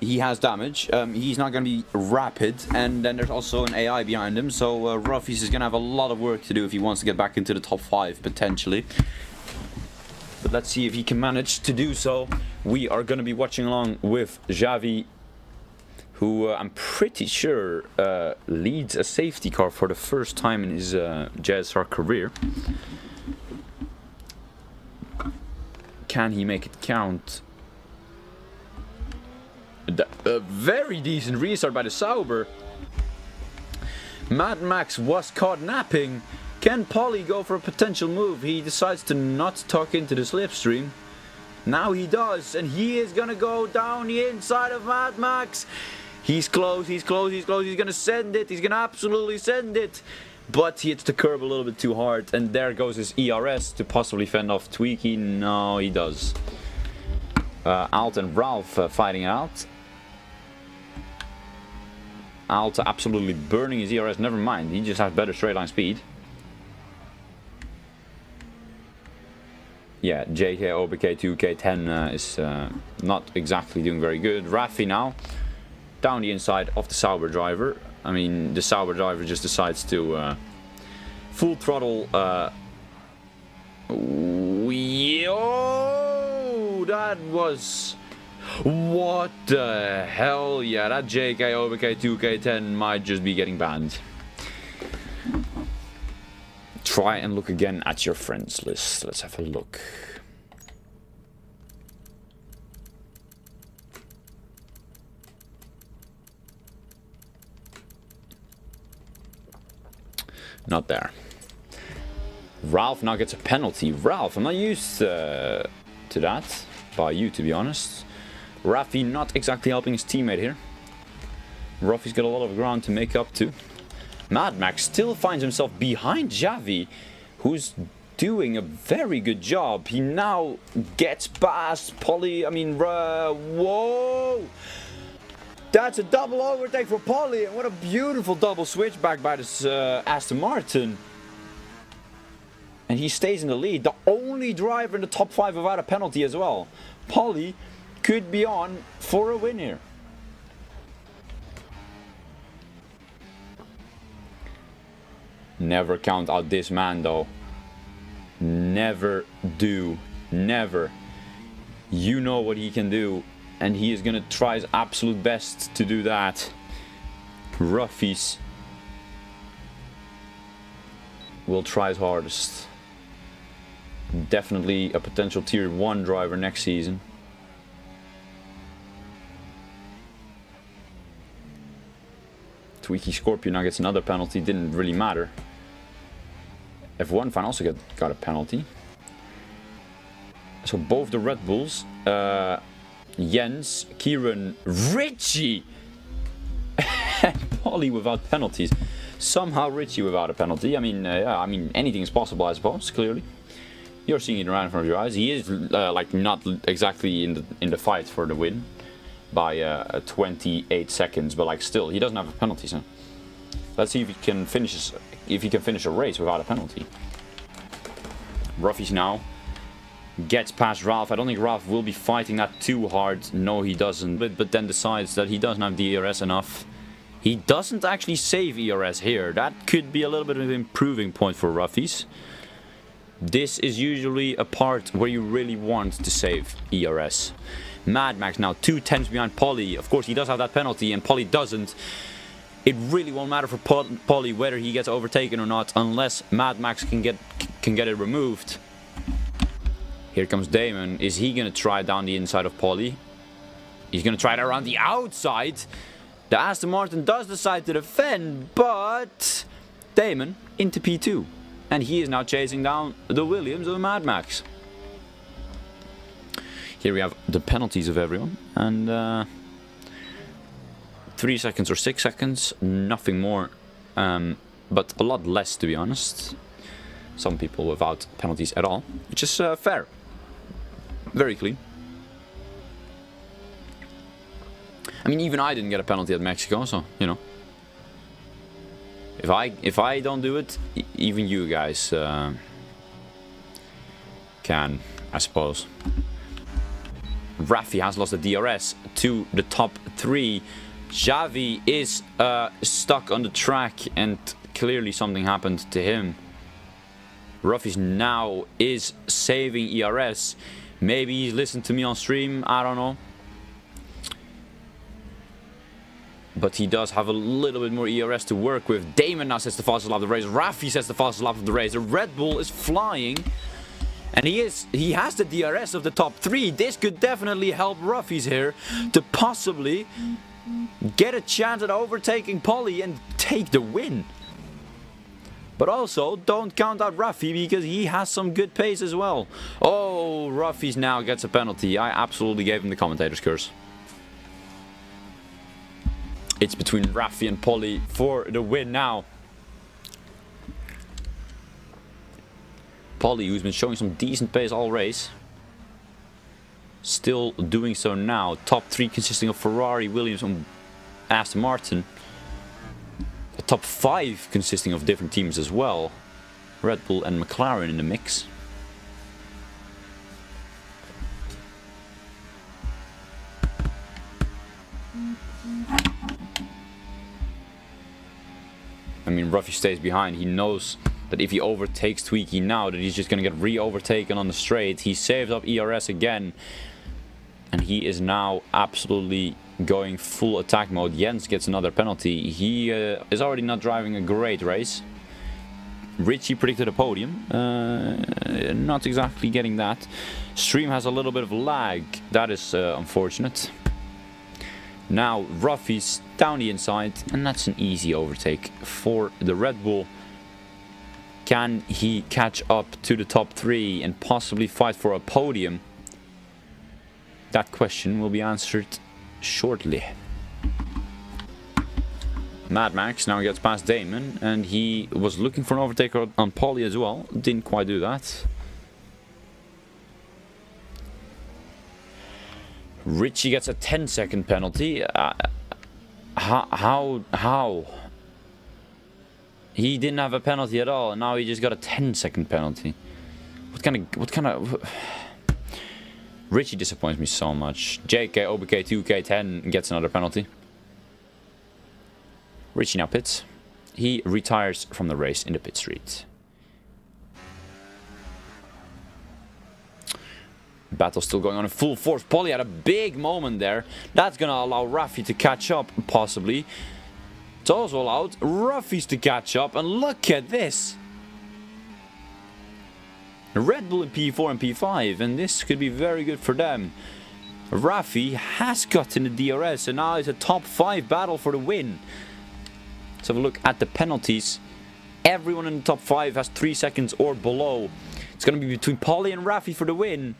He has damage. He's not going to be rapid, and then there's also an AI behind him, so Ruffy's is going to have a lot of work to do if he wants to get back into the top 5 potentially. But let's see if he can manage to do so. We are going to be watching along with Xavi, who I'm pretty sure leads a safety car for the first time in his JSR career. can he make it count? A very decent restart by the Sauber. Mad Max was caught napping. Can Polly go for a potential move? He decides to not tuck into the slipstream. Now he does, and he is gonna go down the inside of Mad Max. He's close, he's close, he's close. He's gonna send it. He's gonna absolutely send it. But he hits the curb a little bit too hard, and there goes his ERS to possibly fend off Tweaky. No, he does. Alt and Ralph fighting it out. Alt absolutely burning his ERS. Never mind, he just has better straight line speed. Yeah, JK, OBK, 2K, 10 is not exactly doing very good. Raffi now down the inside of the Sauber driver. I mean, the Sauber driver just decides to full throttle. Yo, that was... What the hell? Yeah, that JK, OBK, 2K, 10 might just be getting banned. Try and look again at your friends list. Let's have a look. Not there. Ralph now gets a penalty. Ralph, I'm not used to that by you, to be honest. Raffi not exactly helping his teammate here. Raffi's got a lot of ground to make up to. Mad Max still finds himself behind Javi, who's doing a very good job. He now gets past Polly. I mean, whoa! That's a double overtake for Polly, and what a beautiful double switchback by this Aston Martin. And he stays in the lead. The only driver in the top 5 without a penalty as well. Polly could be on for a win here. Never count out this man though. Never do. Never. You know what he can do. And he is going to try his absolute best to do that. Ruffies will try his hardest. Definitely a potential tier 1 driver next season. Tweaky Scorpion now gets another penalty. Didn't really matter. F1 fan also got a penalty. So both the Red Bulls, Jens, Kieran, Richie, and Polly without penalties. Somehow Richie without a penalty. I mean, yeah, I mean anything is possible, I suppose. Clearly, you're seeing it right in front of your eyes. He is like not exactly in the fight for the win by 28 seconds, but like still, he doesn't have a penalty. So let's see if he can finish a race without a penalty. Ruffy's now gets past Ralph. I don't think Ralph will be fighting that too hard. No, he doesn't. But then decides that he doesn't have the ERS enough. He doesn't actually save ERS here. That could be a little bit of an improving point for Ruffies. This is usually a part where you really want to save ERS. Mad Max now 2 tenths behind Polly. Of course, he does have that penalty, and Polly doesn't. It really won't matter for Polly whether he gets overtaken or not, unless Mad Max can get it removed. Here comes Damon. Is he going to try down the inside of Polly? He's going to try it around the outside. The Aston Martin does decide to defend, but Damon into P2. And he is now chasing down the Williams of Mad Max. Here we have the penalties of everyone. And 3 seconds or 6 seconds. Nothing more. But a lot less, to be honest. Some people without penalties at all. Which is fair. Very clean. I mean, even I didn't get a penalty at Mexico, so, you know. If I don't do it, even you guys can, I suppose. Raffi has lost the DRS to the top 3. Xavi is stuck on the track, and clearly something happened to him. Raffi now is saving ERS. Maybe he's listened to me on stream, I don't know. But he does have a little bit more ERS to work with. Damon now sets the fastest lap of the race. Raffi sets the fastest lap of the race. The Red Bull is flying. And he has the DRS of the top 3. This could definitely help Ruffy's here to possibly get a chance at overtaking Polly and take the win. But also, don't count out Ruffy because he has some good pace as well. Oh, Ruffy's now gets a penalty. I absolutely gave him the commentator's curse. It's between Ruffy and Polly for the win now. Polly, who's been showing some decent pace all race, still doing so now. Top 3 consisting of Ferrari, Williams and Aston Martin. A top 5 consisting of different teams as well. Red Bull and McLaren in the mix. I mean, Ruffy stays behind. He knows that if he overtakes Tweaky now, that he's just going to get re-overtaken on the straight. He saves up ERS again. And he is now absolutely going full attack mode. Jens gets another penalty. He is already not driving a great race. Richie predicted a podium. Not exactly getting that. Stream has a little bit of lag. That is unfortunate. Now Ruffy's down the inside, and that's an easy overtake for the Red Bull. Can he catch up to the top 3 and possibly fight for a podium? That question will be answered shortly. Mad Max now gets past Damon, and he was looking for an overtaker on Polly as well. Didn't quite do that. Richie gets a 10-second penalty. How? He didn't have a penalty at all, and now he just got a 10-second penalty. What kind of... Richie disappoints me so much. JK, OBK, 2K, 10 gets another penalty. Richie now pits. He retires from the race in the pit street. Battle still going on in full force. Polly had a big moment there. That's gonna allow Ruffy to catch up, possibly. It's also allowed Ruffy's to catch up, and look at this. Red Bull in P4 and P5, and this could be very good for them. Ruffy has gotten the DRS, and now it's a top 5 battle for the win. Let's have a look at the penalties. Everyone in the top 5 has 3 seconds or below. It's gonna be between Polly and Ruffy for the win,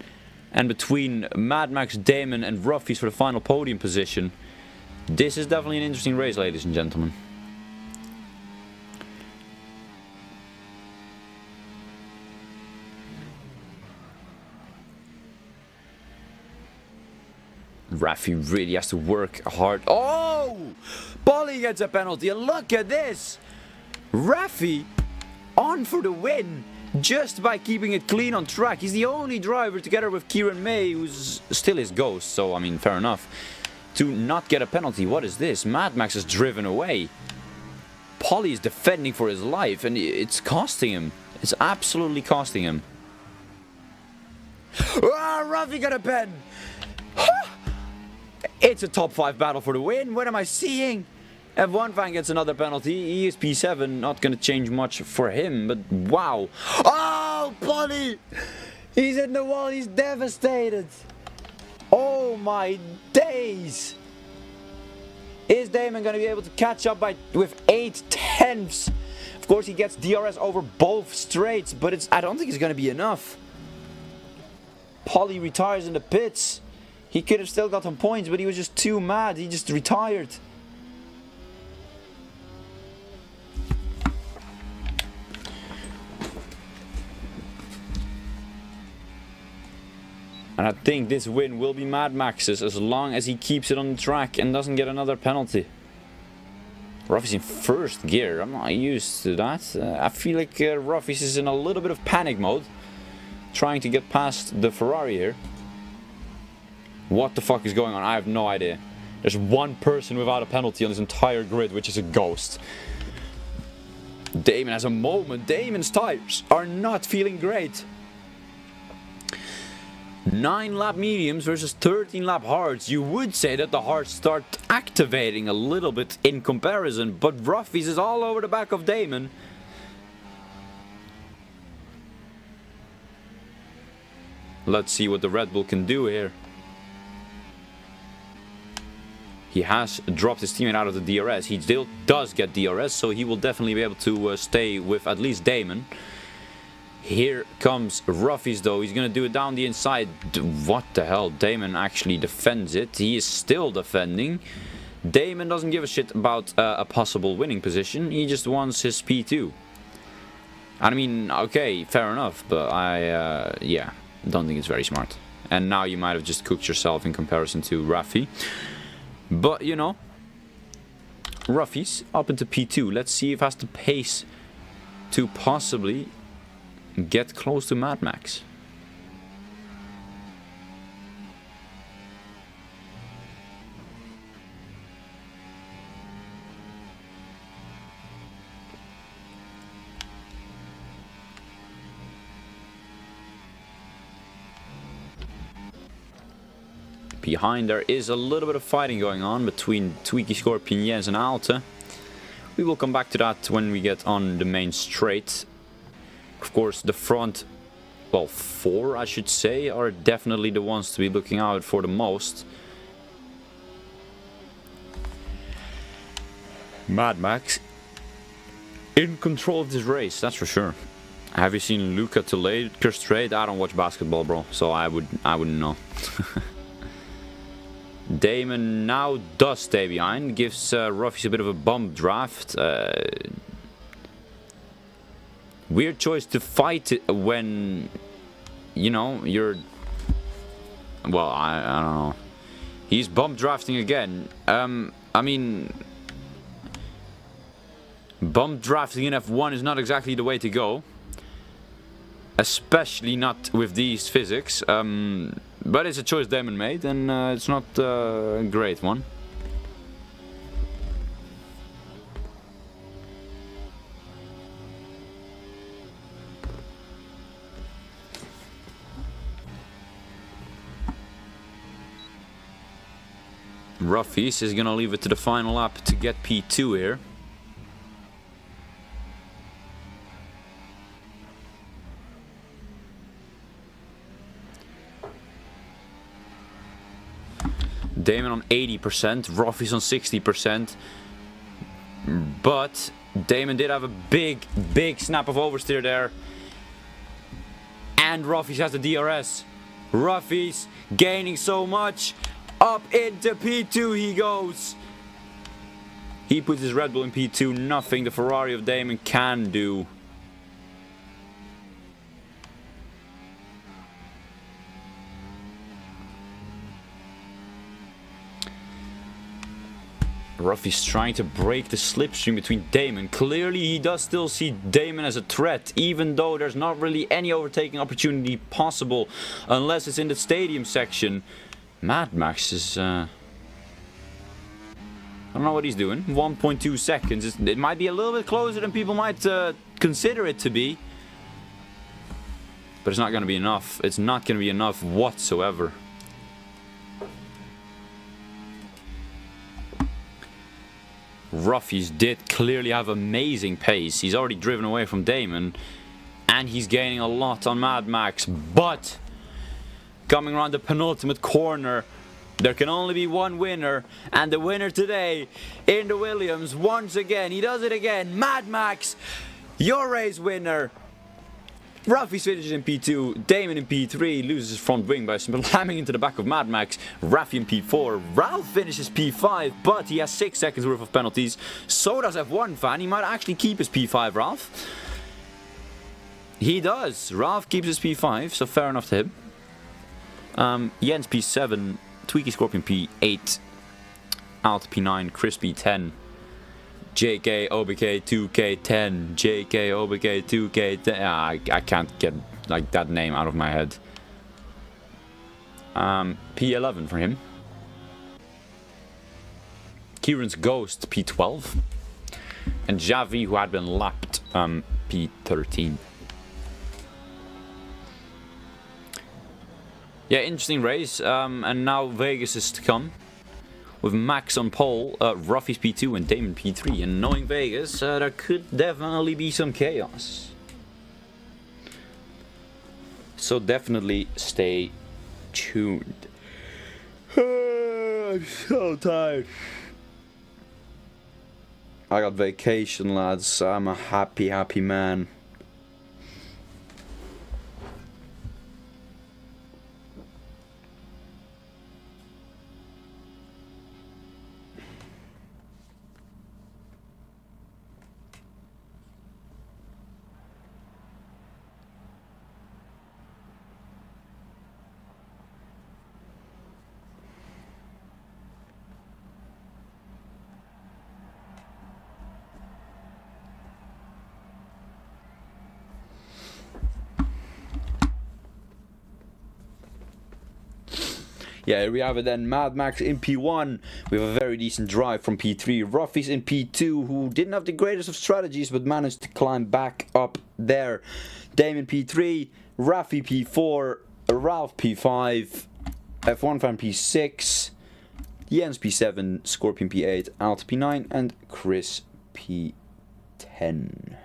and between Mad Max, Damon and Ruffy's for the final podium position. This is definitely an interesting race, ladies and gentlemen. Ruffy really has to work hard. Oh! Polly gets a penalty, and look at this! Ruffy on for the win just by keeping it clean on track. He's the only driver, together with Kieran May, who's still his ghost, so I mean, fair enough, to not get a penalty. What is this? Mad Max is driven away. Polly is defending for his life, and it's costing him. It's absolutely costing him. Ah, Ruffy got a pen! It's a top 5 battle for the win. What am I seeing? F1 fan gets another penalty. ESP7 not going to change much for him, but wow. Oh, Polly! He's in the wall. He's devastated. Oh my days. Is Damon going to be able to catch up with 8/10? Of course, he gets DRS over both straights, but I don't think it's going to be enough. Polly retires in the pits. He could have still got some points, but he was just too mad. He just retired. And I think this win will be Mad Max's as long as he keeps it on the track and doesn't get another penalty. Ruffy's in first gear. I'm not used to that. I feel like Ruffy's is in a little bit of panic mode, trying to get past the Ferrari here. What the fuck is going on? I have no idea. There's one person without a penalty on this entire grid, which is a ghost. Damon has a moment. Damon's tires are not feeling great. 9 lap mediums versus 13 lap hards. You would say that the hards start activating a little bit in comparison, but Ruffy's is all over the back of Damon. Let's see what the Red Bull can do here. He has dropped his teammate out of the DRS. He still does get DRS, so he will definitely be able to stay with at least Damon. Here comes Ruffy's though. He's going to do it down the inside. What the hell? Damon actually defends it. He is still defending. Damon doesn't give a shit about a possible winning position. He just wants his P2. I mean, okay, fair enough. But yeah, don't think it's very smart. And now you might have just cooked yourself in comparison to Ruffy. But, you know, Ruffy's up into P2. Let's see if he has the pace to possibly get close to Mad Max. Behind there is a little bit of fighting going on between Tweaky, Scorpion, Jens and Alta. We will come back to that when we get on the main straight. Of course, the front, well, 4 I should say, are definitely the ones to be looking out for the most. Mad Max in control of this race, that's for sure. Have you seen Luca to Lakers trade? I don't watch basketball, bro, so I wouldn't know. Damon now does stay behind, gives Ruffy a bit of a bump draft. Weird choice to fight when, you know, you're... Well, I don't know. He's bump drafting again. I mean... Bump drafting in F1 is not exactly the way to go. Especially not with these physics. But it's a choice Damon made, and it's not a great one. Ruffy's is gonna leave it to the final lap to get P2 here. Damon on 80%, Ruffy's on 60%. But Damon did have a big snap of oversteer there. And Ruffy's has the DRS. Ruffy's gaining so much. Up into P2 he goes. He puts his Red Bull in P2. Nothing the Ferrari of Damon can do. Ruffy's trying to break the slipstream between Damon. Clearly he does still see Damon as a threat, even though there's not really any overtaking opportunity possible unless it's in the stadium section. Mad Max is... I don't know what he's doing. 1.2 seconds. It might be a little bit closer than people might consider it to be. But it's not going to be enough. It's not going to be enough whatsoever. Ruffy's did clearly have amazing pace. He's already driven away from Damon. And he's gaining a lot on Mad Max. But coming around the penultimate corner, there can only be one winner. And the winner today in the Williams, once again, he does it again. Mad Max, your race winner. Ruffy finishes in P2, Damon in P3, loses his front wing by slamming into the back of Mad Max. Ruffy in P4, Ralph finishes P5, but he has 6 seconds worth of penalties. So does F1 fan, he might actually keep his P5, Ralph. He does, Ralph keeps his P5, so fair enough to him. Jens P7, Tweaky Scorpion P8, Alt P9, Chris P10. JK OBK 2K10, JK OBK 2K10. I can't get like that name out of my head. P11 for him. Kieran's Ghost P12, and Javi, who had been lapped, P13. Yeah, interesting race. And now Vegas is to come. With Max on pole, Ruffy's P2 and Damon P3. And knowing Vegas, there could definitely be some chaos. So definitely stay tuned. I'm so tired. I got vacation, lads. I'm a happy, happy man. Yeah, here we have it then. Mad Max in P1 with a very decent drive from P3. Ruffy's in P2, who didn't have the greatest of strategies but managed to climb back up there. Damon P3, Rafi P4, Ralph P5, F1 fan P6, Jens P7, Scorpion P8, Alt P9, and Chris P10.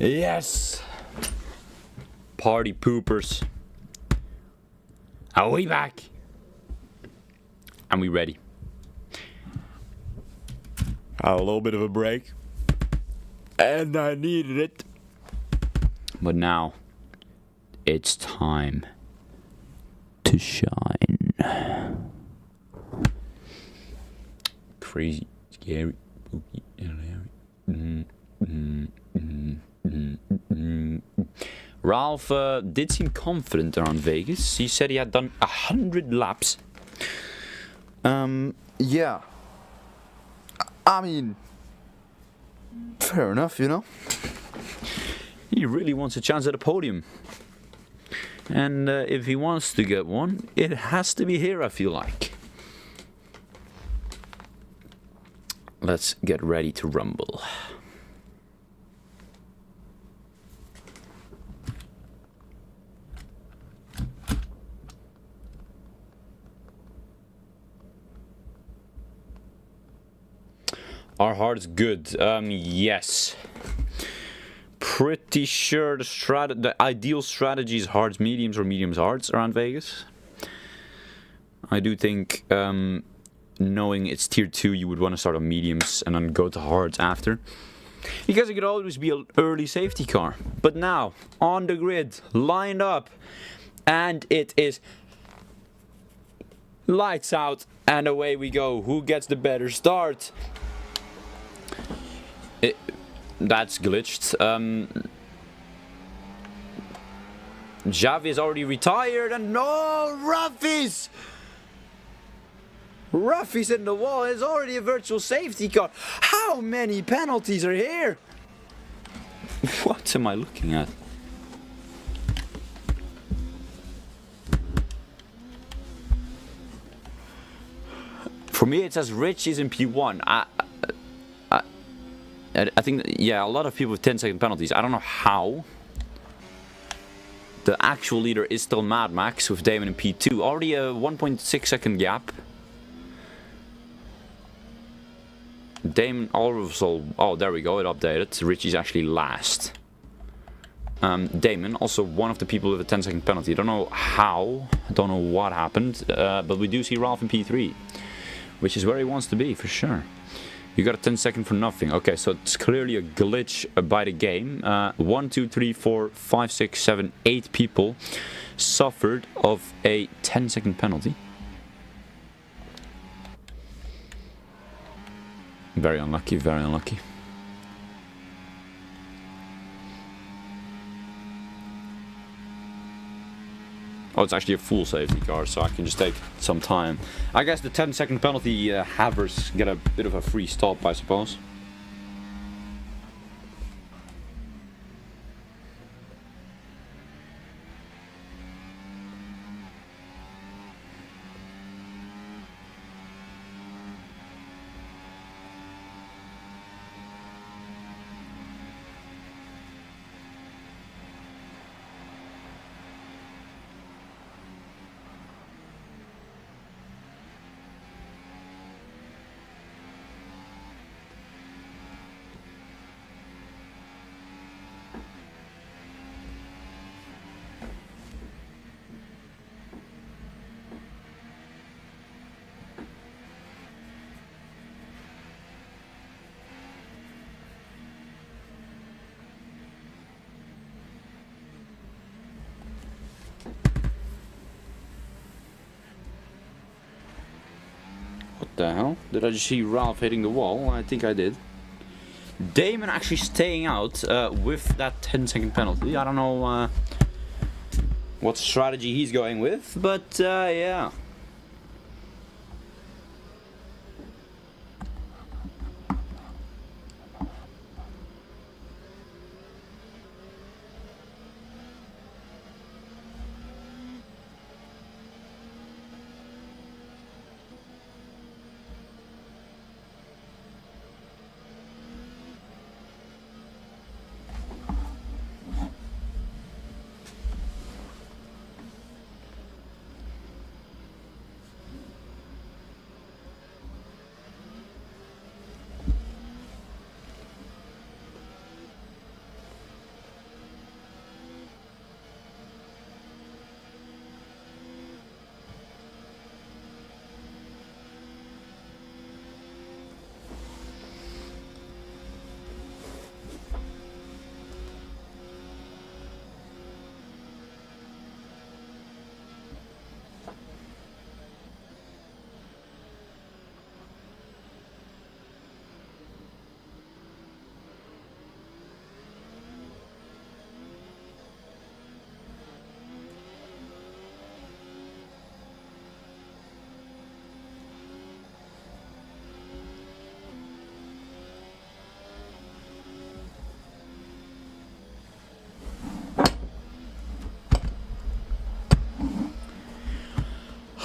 Yes! Party poopers. Are we back? And we ready. A little bit of a break. And I needed it. But now, it's time to shine. Crazy, scary, spooky, Ralph did seem confident around Vegas. He said he had done 100 laps. Yeah. I mean, fair enough, you know? He really wants a chance at a podium. And if he wants to get one, it has to be here, I feel like. Let's get ready to rumble. Are hards good? Yes. Pretty sure the ideal strategy is hards mediums or mediums hards around Vegas. I do think knowing it's tier 2 you would want to start on mediums and then go to hards after. Because it could always be an early safety car. But now, on the grid, lined up, and it is lights out and away we go. Who gets the better start? That's glitched. Javi is already retired and no, Ruffy's! Ruffy's in the wall. It's already a virtual safety car. How many penalties are here? What am I looking at? For me it says Rich is in P1. I think, yeah, a lot of people with 10-second penalties. I don't know how. The actual leader is still Mad Max with Damon in P2. Already a 1.6 second gap. Damon also, oh, there we go, it updated. Richie's actually last. Damon, also one of the people with a 10-second penalty. I don't know how, I don't know what happened, but we do see Ralph in P3. Which is where he wants to be, for sure. You got a 10-second for nothing. Okay, so it's clearly a glitch by the game. 1, 2, 3, 4, 5, 6, 7, 8 people suffered of a 10-second penalty. Very unlucky, very unlucky. Oh, it's actually a full safety car, so I can just take some time. I guess the 10-second penalty havers get a bit of a free stop, I suppose. What the hell? Did I just see Ralph hitting the wall? I think I did. Damon actually staying out with that 10-second penalty. I don't know what strategy he's going with, but yeah.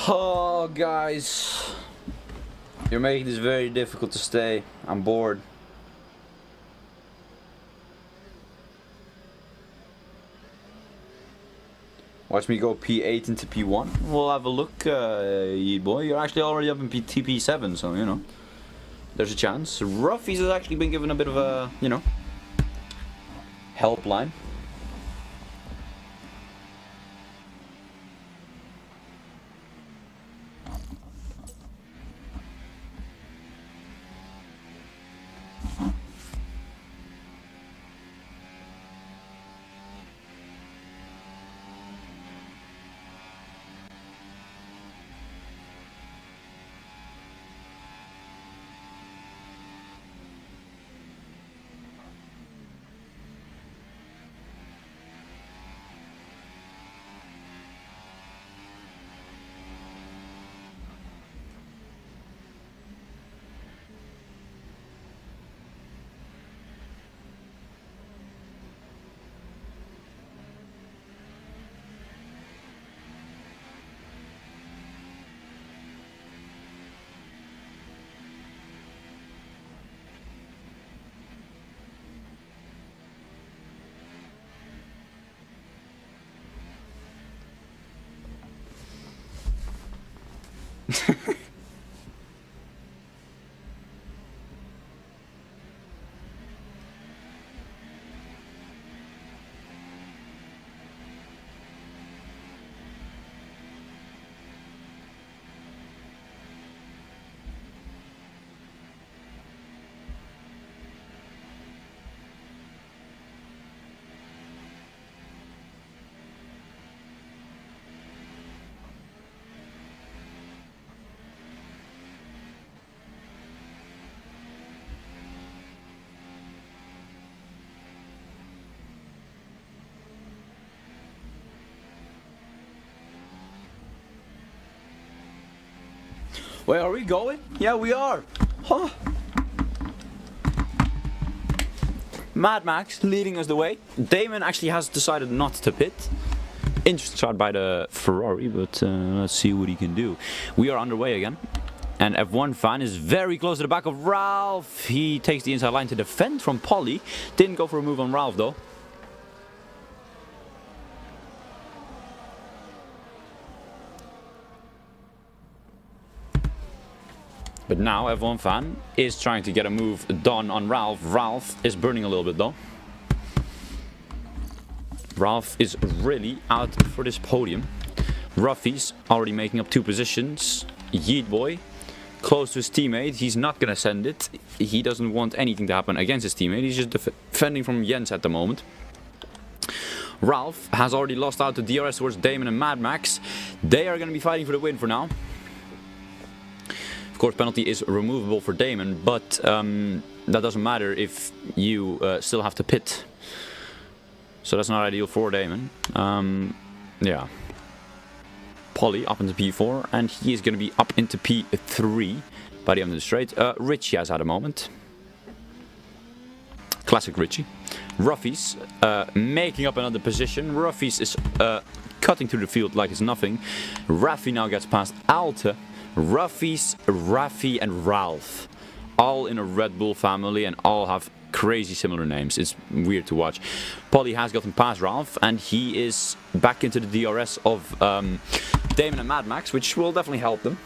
Oh, guys. You're making this very difficult to stay. I'm bored. Watch me go P8 into P1. We'll have a look, ye boy. You're actually already up in TP7, so, you know. There's a chance. Ruffy's has actually been given a bit of a, you know, helpline. Where are we going? Yeah, we are. Huh. Mad Max leading us the way. Damon actually has decided not to pit. Interesting start by the Ferrari, but let's see what he can do. We are underway again. And F1 fan is very close to the back of Ralph. He takes the inside line to defend from Polly. Didn't go for a move on Ralph though. But now F1 fan is trying to get a move done on Ralph. Ralph is burning a little bit though. Ralph is really out for this podium. Ruffy's already making up 2 positions. Yeet Boy close to his teammate. He's not gonna send it. He doesn't want anything to happen against his teammate. He's just defending from Jens at the moment. Ralph has already lost out to DRS towards Damon and Mad Max. They are gonna be fighting for the win for now. Of course, penalty is removable for Damon, but that doesn't matter if you still have to pit. So that's not ideal for Damon. Yeah. Polly up into P4, and he is going to be up into P3 by the end of the straight. Richie has had a moment. Classic Richie. Ruffy's making up another position. Ruffy's is cutting through the field like it's nothing. Raffy now gets past Alte. Ruffy's, Raffy and Ralph. All in a Red Bull family and all have crazy similar names. It's weird to watch. Polly has gotten past Ralph and he is back into the DRS of Damon and Mad Max, which will definitely help them.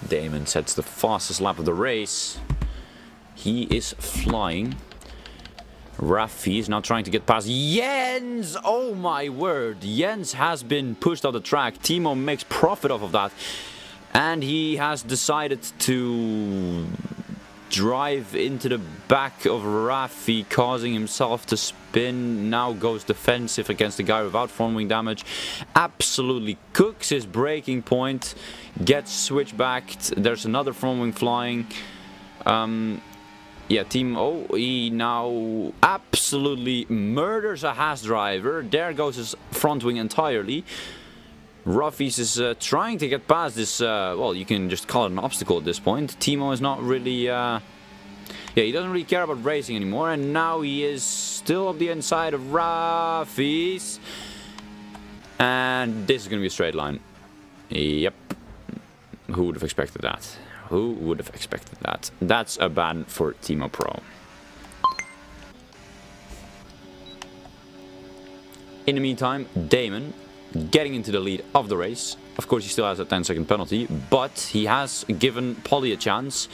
Damon sets the fastest lap of the race. He is flying. Raffy is now trying to get past Jens. Oh my word. Jens has been pushed off the track. Timo makes profit off of that. And he has decided to drive into the back of Raffy, causing himself to spin. Now goes defensive against the guy without front wing damage. Absolutely cooks his braking point. Gets switched back. There's another front wing flying. Yeah, Timo, he now absolutely murders a Haas driver. There goes his front wing entirely. Ruffy's is trying to get past this, well, you can just call it an obstacle at this point. Timo is not really Yeah, he doesn't really care about racing anymore, and now he is still up the inside of Rafi's. And this is going to be a straight line. Yep. Who would have expected that? Who would have expected that? That's a ban for Timo Pro. In the meantime, Damon getting into the lead of the race. Of course, he still has a 10-second penalty, but he has given Polly a chance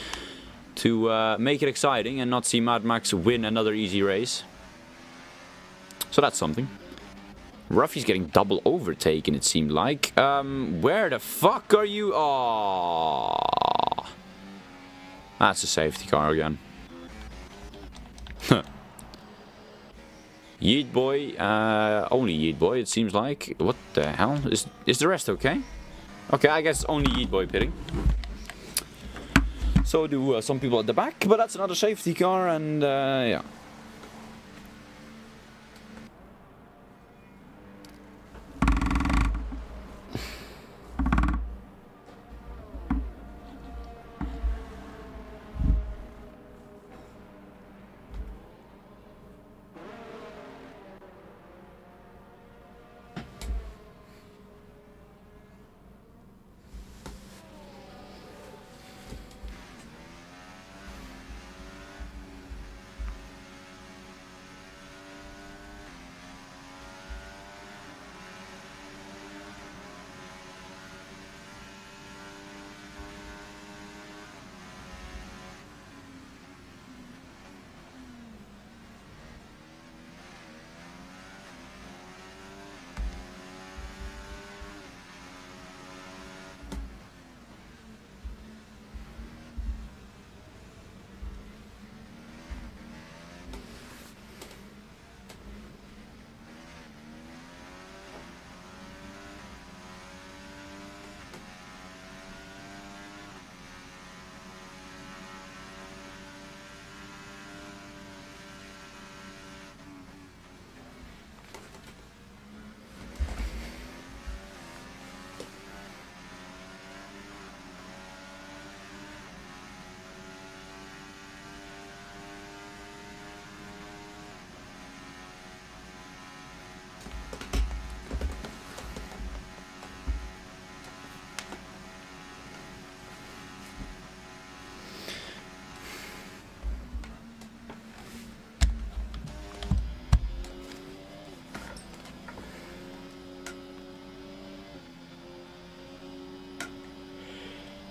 to make it exciting and not see Mad Max win another easy race. So that's something. Ruffy's getting double overtaken, it seemed like. Where the fuck are you? Oh, that's a safety car again. Yeet boy, only Yeet boy, it seems like. What the hell? Is the rest okay? Okay, I guess only Yeet boy pitting. So do some people at the back, but that's another safety car, and yeah.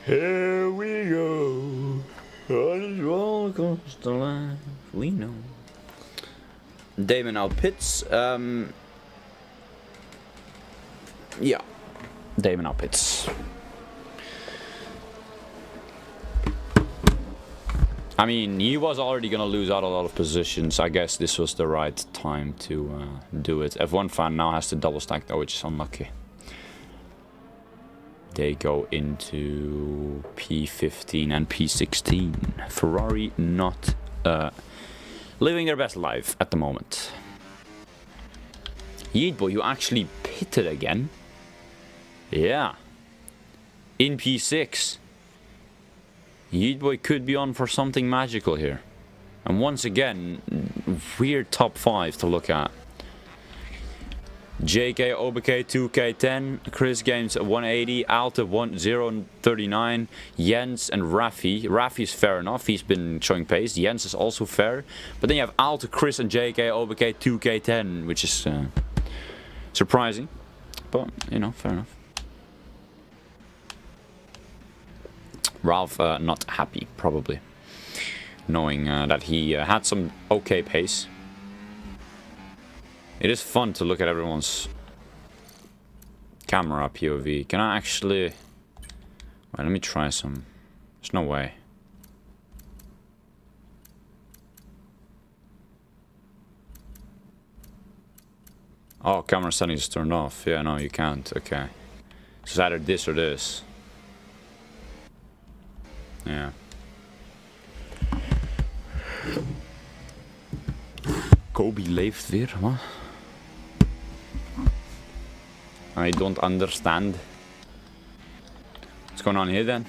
Here we go on this roller coaster life we know. Damon now pits. Yeah, Damon now pits. I mean, he was already gonna lose out a lot of positions. I guess this was the right time to do it. F1 fan now has to double stack though, which is unlucky. They go into P15 and P16. Ferrari not living their best life at the moment. Yeet boy, you actually pitted again. Yeah. In P6. Yeet boy could be on for something magical here. And once again, weird top 5 to look at. JK, OBK 2K10, Chris Games 180, Alta 1039, Jens and Rafi. Rafi's fair enough, he's been showing pace. Jens is also fair. But then you have Alta, Chris and JK, OBK 2K10, which is surprising. But, you know, fair enough. Ralph not happy, probably. Knowing that he had some okay pace. It is fun to look at everyone's camera POV. Can I actually... Wait, let me try some. There's no way. Oh, camera settings is turned off. Yeah, no, you can't. Okay. So it's either this or this. Yeah. Kobe leeft weer, wat? I don't understand. What's going on here then?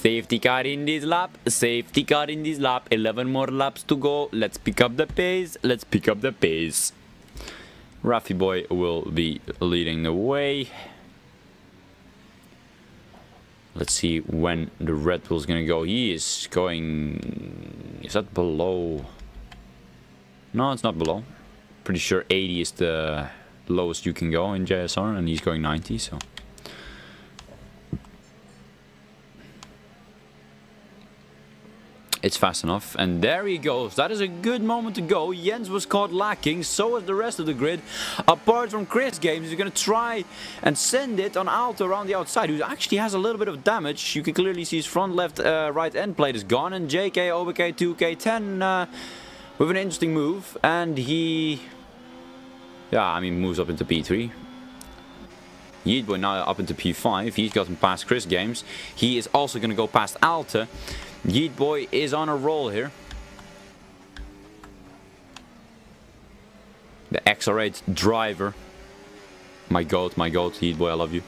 Safety car in this lap. Safety car in this lap. 11 more laps to go. Let's pick up the pace. Let's pick up the pace. Raffy boy will be leading the way. Let's see when the Red Bull's gonna go. He is going... Is that below? No, it's not below. Pretty sure 80 is the lowest you can go in JSR, and he's going 90, so... It's fast enough, and there he goes. That is a good moment to go. Jens was caught lacking, so was the rest of the grid. Apart from Chris Games, he's going to try and send it on Alto around the outside, who actually has a little bit of damage. You can clearly see his front left right end plate is gone, and JK OBK 2K10 with an interesting move, and he... Yeah, I mean, moves up into P3. Yeetboy now up into P5. He's gotten past Chris Games. He is also going to go past Alta. Yeetboy is on a roll here. The XR8 driver. My goat, Yeetboy, I love you.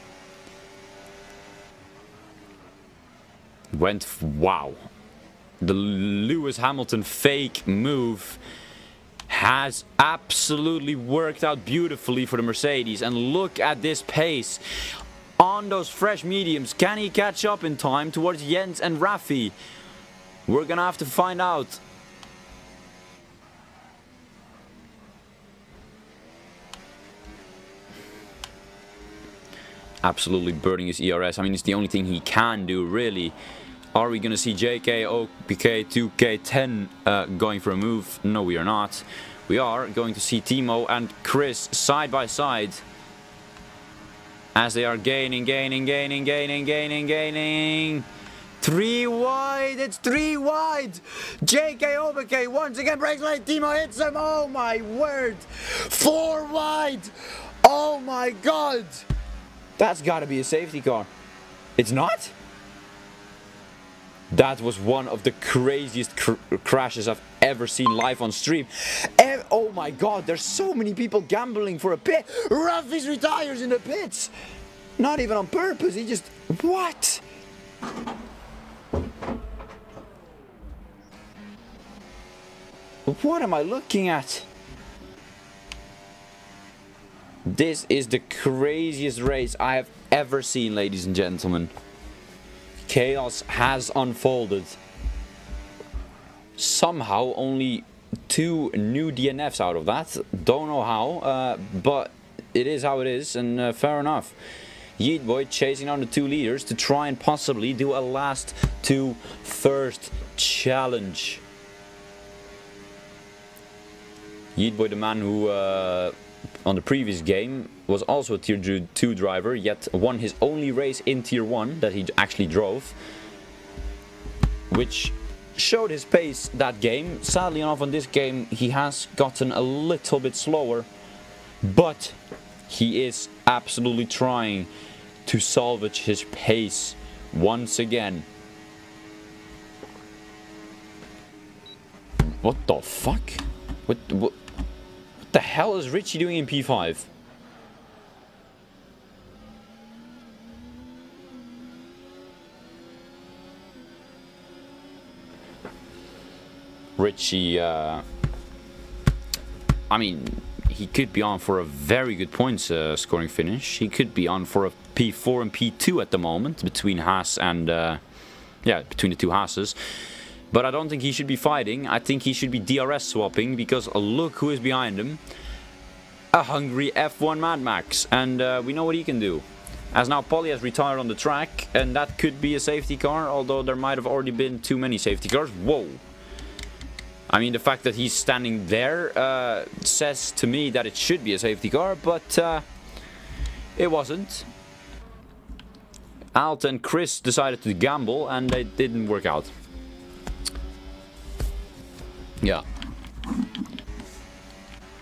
Wow. The Lewis Hamilton fake move has absolutely worked out beautifully for the Mercedes. And look at this pace. On those fresh mediums, can he catch up in time towards Jens and Raffy? We're gonna have to find out. Absolutely burning his ERS. I mean, it's the only thing he can do, really. Are we gonna see JK, OPK, 2K10 going for a move? No, we are not. We are going to see Timo and Chris side by side. As they are gaining. 3 wide, it's 3 wide. JK OBK once again breaks late. Timo hits him. Oh my word. 4 wide. Oh my god. That's gotta be a safety car. It's not? That was one of the craziest crashes I've ever seen live on stream. Oh my god, there's so many people gambling for a pit. Raffy's retires in the pits. Not even on purpose, he just... What? What am I looking at? This is the craziest race I have ever seen, ladies and gentlemen. Chaos has unfolded. Somehow only 2 new DNFs out of that. Don't know how, but it is how it is, and fair enough. Yeetboy chasing down the 2 leaders to try and possibly do a last to first challenge. Yeetboy, the man who on the previous game was also a Tier 2 driver, yet won his only race in Tier 1 that he actually drove, which showed his pace that game. Sadly enough, on this game he has gotten a little bit slower, but he is absolutely trying to salvage his pace once again. What the fuck? What the hell is Richie doing in P5? Richie, I mean, he could be on for a very good points scoring finish. He could be on for a P4 and P2 at the moment between Haas and yeah, between the 2 Haases. But I don't think he should be fighting. I think he should be DRS swapping, because look who is behind him. A hungry F1 Mad Max. And we know what he can do. As now Polly has retired on the track, and that could be a safety car, although there might have already been too many safety cars. Whoa. I mean, the fact that he's standing there says to me that it should be a safety car, but it wasn't. Alt and Chris decided to gamble, and they didn't work out. Yeah.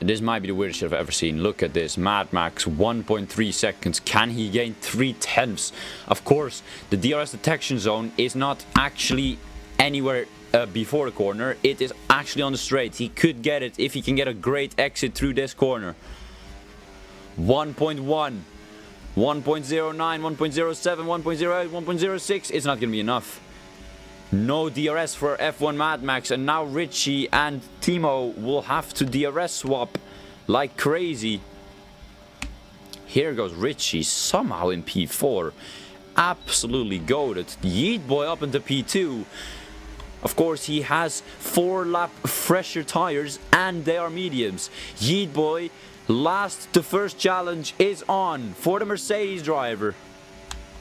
This might be the weirdest shit I've ever seen. Look at this. Mad Max, 1.3 seconds. Can he gain 3/10? Of course, the DRS detection zone is not actually anywhere before the corner. It is actually on the straight. He could get it if he can get a great exit through this corner. 1.1, 1.09, 1.07, 1.08, 1.06. It's not going to be enough. No DRS for F1 Mad Max, and now Richie and Timo will have to DRS swap like crazy. Here goes Richie, somehow in P4. Absolutely goated. Yeet Boy up into P2. Of course, he has 4-lap fresher tires, and they are mediums. Yeet Boy, the first challenge is on for the Mercedes driver.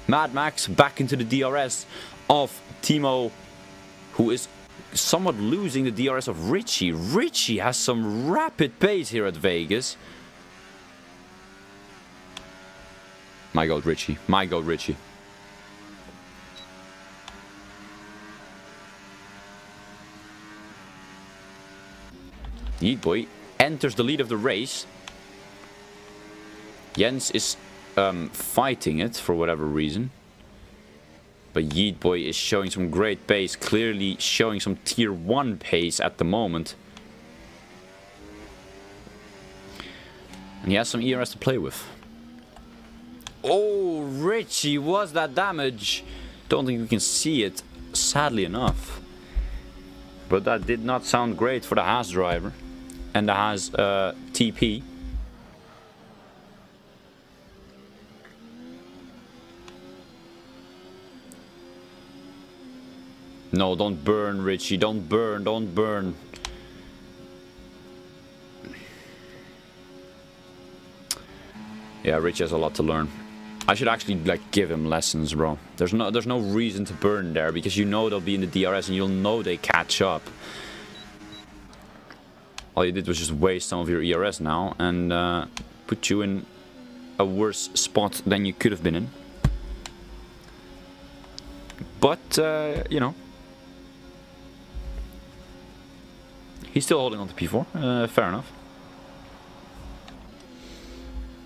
Mad Max back into the DRS of Timo, who is somewhat losing the DRS of Richie. Richie has some rapid pace here at Vegas. My God, Richie. My God, Richie. Yeet Boy enters the lead of the race. Jens is fighting it for whatever reason. But Yeet Boy is showing some great pace, clearly showing some tier 1 pace at the moment. And he has some ERS to play with. Oh, Richie, was that damage? Don't think we can see it, sadly enough. But that did not sound great for the Haas driver. And the Haas TP. No, don't burn, Richie. Don't burn, don't burn. Yeah, Richie has a lot to learn. I should actually like give him lessons, bro. There's no reason to burn there because you know they'll be in the DRS and you'll know they catch up. All you did was just waste some of your ERS now and put you in a worse spot than you could have been in. But you know, he's still holding on to P4. Fair enough.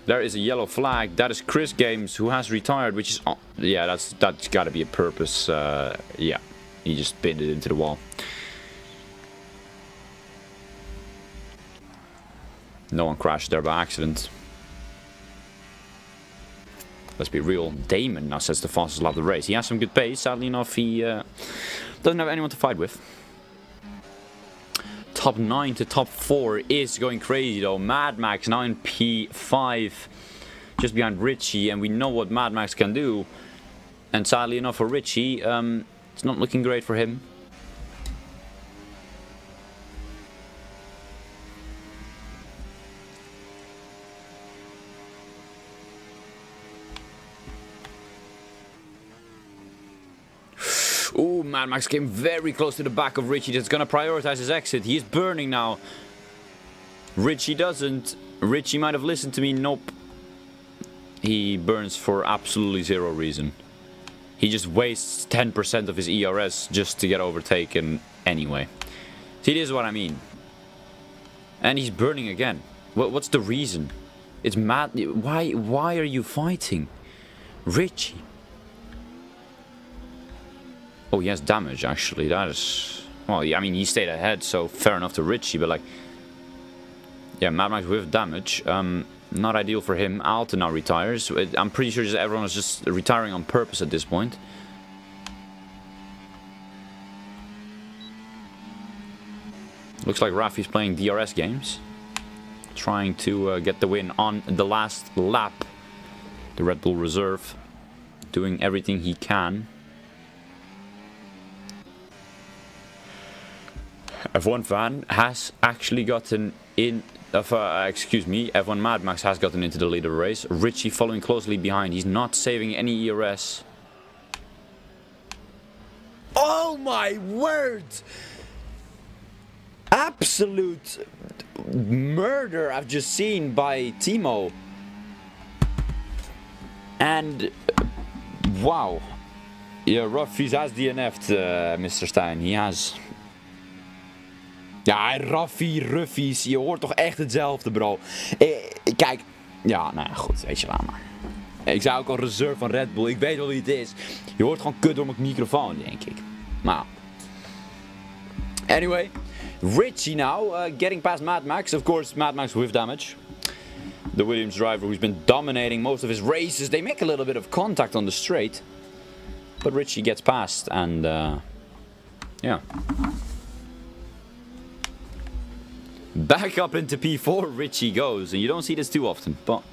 There is a yellow flag. That is Chris Games, who has retired, which is... Oh, yeah, that's got to be a purpose. Yeah, he just pinned it into the wall. No one crashed there by accident. Let's be real. Damon now sets the fastest lap of the race. He has some good pace. Sadly enough, he doesn't have anyone to fight with. Top 9 to top 4 is going crazy though. Mad Max now in P5, just behind Richie, and we know what Mad Max can do. And sadly enough for Richie, it's not looking great for him. Ooh, Mad Max came very close to the back of Richie. That's gonna prioritize his exit. He is burning now. Richie doesn't. Richie might have listened to me. Nope. He burns for absolutely zero reason. He just wastes 10% of his ERS just to get overtaken anyway. See, this is what I mean. And he's burning again. What's the reason? It's mad. Why are you fighting? Richie. Oh, he has damage, actually. That is... Well, yeah, I mean, he stayed ahead, so fair enough to Richie, but like... Yeah, Mad Max with damage. Not ideal for him. Alton now retires. I'm pretty sure just everyone is just retiring on purpose at this point. Looks like Rafi's playing DRS games. Trying to get the win on the last lap. The Red Bull Reserve. Doing everything he can. F1 fan has actually gotten in, excuse me, F1 Mad Max has gotten into the leader race. Richie following closely behind. He's not saving any ERS. Oh my word! Absolute murder I've just seen by Timo. And wow. Yeah, Ruffy has DNF'd, Mr. Stein. He has. Ja, Ruffies, je hoort toch echt hetzelfde, bro. Kijk, ja, nou ja, goed, weet je waar maar. Ik zei ook al reserve van Red Bull, ik weet wel wie het is. Je hoort gewoon kut door mijn microfoon, denk ik. Maar, anyway, Richie now, getting past Mad Max. Of course, Mad Max with damage. The Williams driver who's been dominating most of his races. They make a little bit of contact on the straight. But Richie gets past and Yeah. Back up into P4, Richie goes. And you don't see this too often, but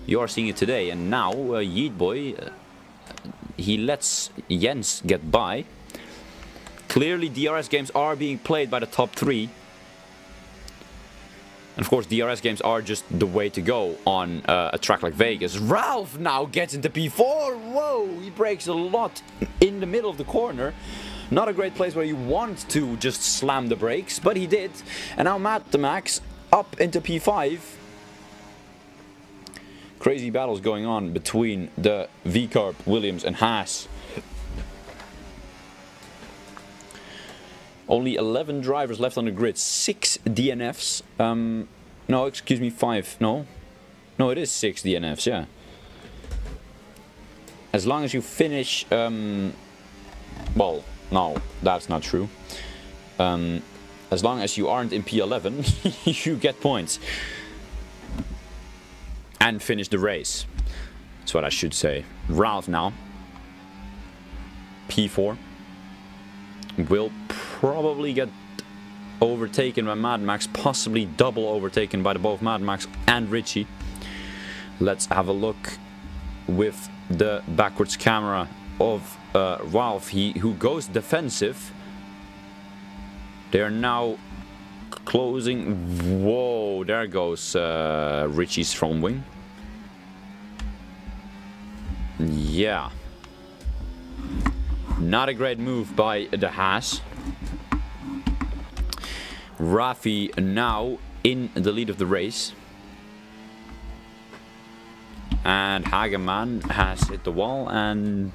you are seeing it today. And now, Yeet Boy, he lets Jens get by. Clearly, DRS games are being played by the top 3. And of course, DRS games are just the way to go on a track like Vegas. Ralph now gets into P4. Whoa, he brakes a lot in the middle of the corner. Not a great place where you want to just slam the brakes, but he did. And now Matt the Max up into P5. Crazy battles going on between the V-Carb, Williams and Haas. Only 11 drivers left on the grid, 6 DNFs. No, excuse me, 5. No, it is 6 DNFs, yeah. As long as you finish... well, no, that's not true. As long as you aren't in P11, you get points. And finish the race. That's what I should say. Ralph now. P4. Will probably get overtaken by Mad Max. Possibly double overtaken by both Mad Max and Richie. Let's have a look with the backwards camera of Ralph, who goes defensive. They are now closing. Whoa, there goes Richie's front wing. Yeah. Not a great move by the Haas. Rafi now in the lead of the race. And Hageman has hit the wall, and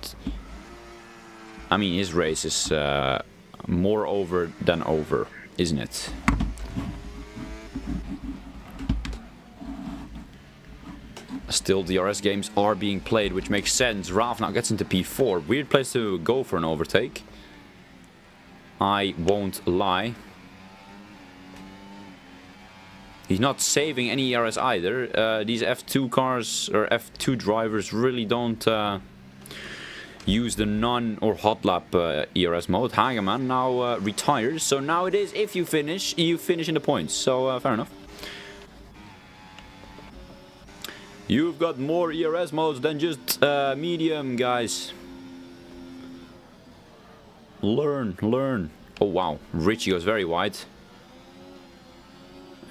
I mean, his race is more over than over, isn't it? Still, DRS games are being played, which makes sense. Ralph now gets into P4. Weird place to go for an overtake. I won't lie. He's not saving any ERS either. These F2 cars or F2 drivers really don't use the non or hot lap ERS mode. Hageman now retires. So now it is, if you finish in the points. So fair enough. You've got more ERS modes than just medium, guys. Learn. Oh wow, Richie goes very wide.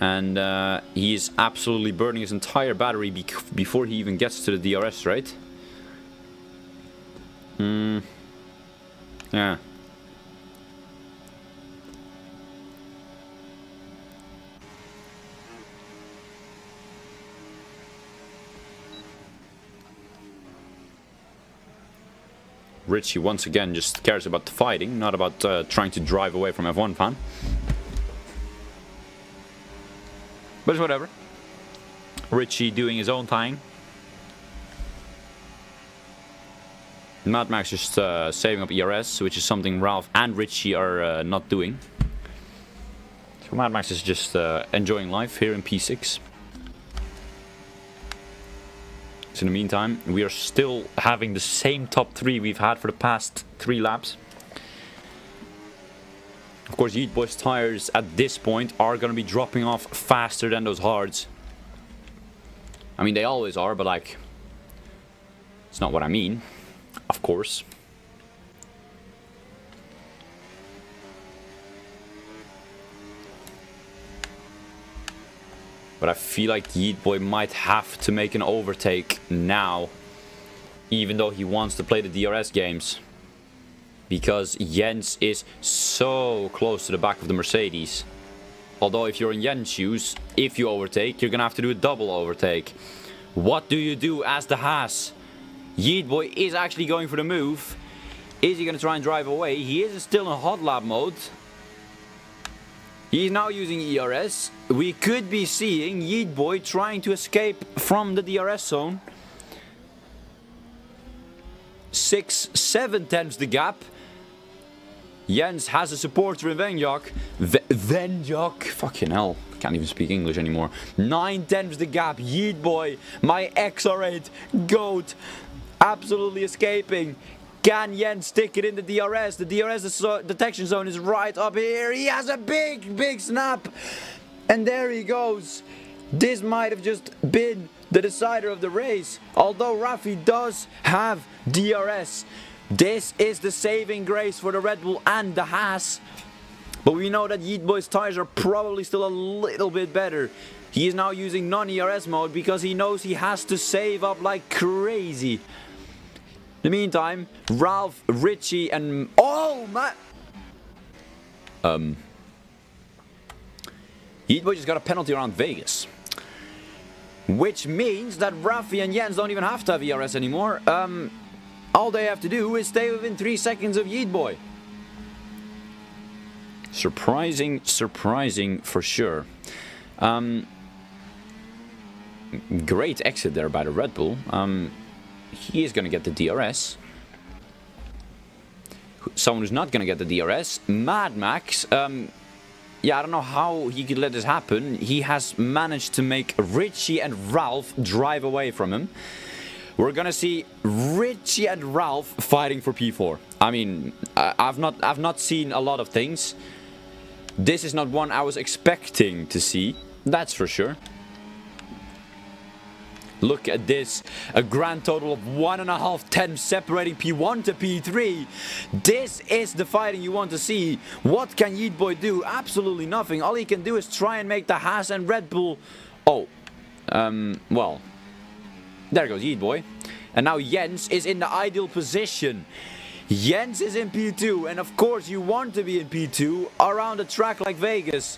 And he is absolutely burning his entire battery before he even gets to the DRS, right? Yeah. Richie once again just cares about the fighting, not about trying to drive away from F1 fan. But it's whatever. Richie doing his own thing. Mad Max just saving up ERS, which is something Ralph and Richie are not doing. So Mad Max is just enjoying life here in P6. So in the meantime, we are still having the same top 3 we've had for the past 3 laps. Of course, Yeet Boy's tires at this point are going to be dropping off faster than those hards. I mean, they always are, but like, it's not what I mean, of course. But I feel like Yeet Boy might have to make an overtake now, even though he wants to play the DRS games. Because Jens is so close to the back of the Mercedes. Although if you're in Jens' shoes, if you overtake, you're going to have to do a double overtake. What do you do as the Haas? Yeet Boy is actually going for the move. Is he going to try and drive away? He is still in hot lap mode. He's now using ERS. We could be seeing Yeet Boy trying to escape from the DRS zone. 6-7 tenths the gap. Jens has a supporter in Venjok. Venjok. Fucking hell. Can't even speak English anymore. 9 tenths the gap. Yeet Boy. My XR8 GOAT. Absolutely escaping. Can Jens stick it in the DRS? The DRS detection zone is right up here. He has a big snap. And there he goes. This might have just been the decider of the race. Although Raffi does have DRS. This is the saving grace for the Red Bull and the Haas. But we know that Yeet Boy's tires are probably still a little bit better. He is now using non-ERS mode because he knows he has to save up like crazy. In the meantime, Ralph, Richie and... Oh my... Yeet Boy just got a penalty around Vegas. Which means that Raffi and Jens don't even have to have ERS anymore. All they have to do is stay within 3 seconds of Yeet Boy. Surprising for sure. Great exit there by the Red Bull. He is going to get the DRS. Someone who's not going to get the DRS, Mad Max. Yeah, I don't know how he could let this happen. He has managed to make Richie and Ralph drive away from him. We're gonna see Richie and Ralph fighting for P4. I mean, I've not seen a lot of things. This is not one I was expecting to see, that's for sure. Look at this, a grand total of 1.5 tenths separating P1 to P3. This is the fighting you want to see. What can Yeet Boy do? Absolutely nothing. All he can do is try and make the Haas and Red Bull... Oh, well, there goes Yeet Boy. And now Jens is in the ideal position. Jens is in P2, and of course you want to be in P2 around a track like Vegas.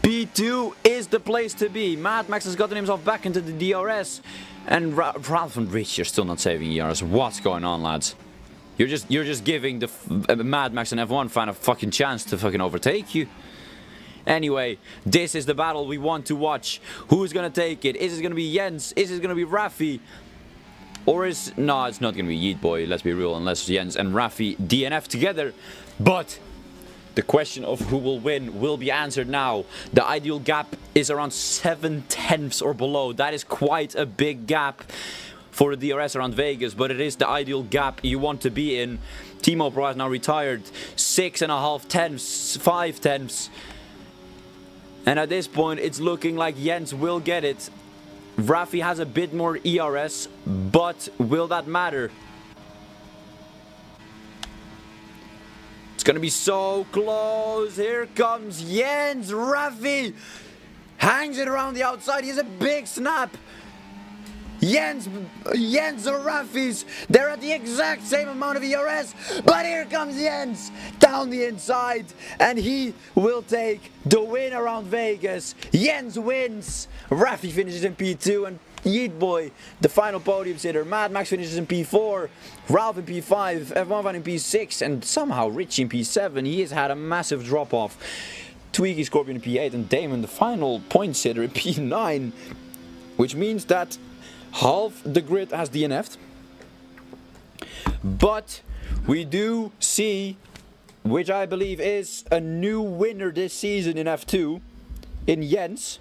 P2 is the place to be. Mad Max has gotten himself back into the DRS, and Ralph and Rich are still not saving ERS. What's going on, lads? You're just giving the Mad Max and F1 fan a fucking chance to fucking overtake you. Anyway, this is the battle we want to watch. Who's gonna take it? Is it gonna be Jens? Is it gonna be Raffi? Or is... No, it's not gonna be Yeet Boy, let's be real, unless Jens and Raffi DNF together. But the question of who will win will be answered now. The ideal gap is around 7 tenths or below. That is quite a big gap for the DRS around Vegas, but it is the ideal gap you want to be in. Timo Pro has now retired. 6.5 tenths, 5 tenths. And at this point, it's looking like Jens will get it. Raffi has a bit more ERS, but will that matter? It's gonna be so close. Here comes Jens. Raffi hangs it around the outside. He has a big snap. Jens or Raffi's, they're at the exact same amount of ERS, but here comes Jens down the inside, and he will take the win around Vegas. Jens wins. Raffi finishes in P2, and Yeet Boy, the final podium sitter. Mad Max finishes in P4, Ralph in P5, F1 fan in P6, and somehow Richie in P7. He has had a massive drop off. Tweaky Scorpion in P8, and Damon, the final point sitter, in P9, which means that half the grid has DNF'd. But we do see, which I believe is a new winner this season in F2, in Jens.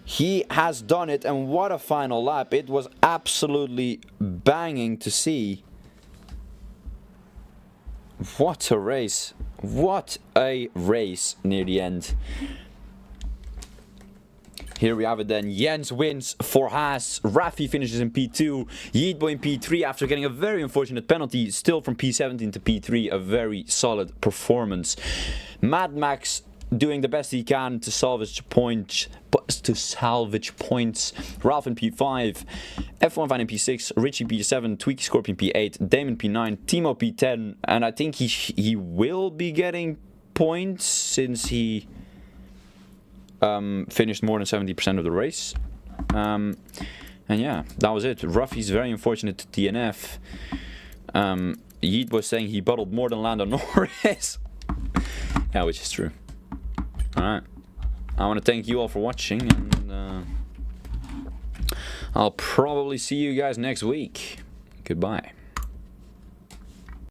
He has done it, and what a final lap. It was absolutely banging to see. What a race. What a race near the end. Here we have it then. Jens wins for Haas. Raffi finishes in P2. Yeet Boy in P3 after getting a very unfortunate penalty. Still from P17 to P3. A very solid performance. Mad Max doing the best he can to salvage points. Ralph in P5. F1 fan in P6. Richie P7. Tweaky Scorpion P8. Damon P9. Timo P10. And I think he will be getting points since he finished more than 70% of the race. And yeah, that was it. Raffi's very unfortunate to DNF. Yeet was saying he bottled more than Lando Norris. Yeah, which is true. Alright. I want to thank you all for watching, and I'll probably see you guys next week. Goodbye.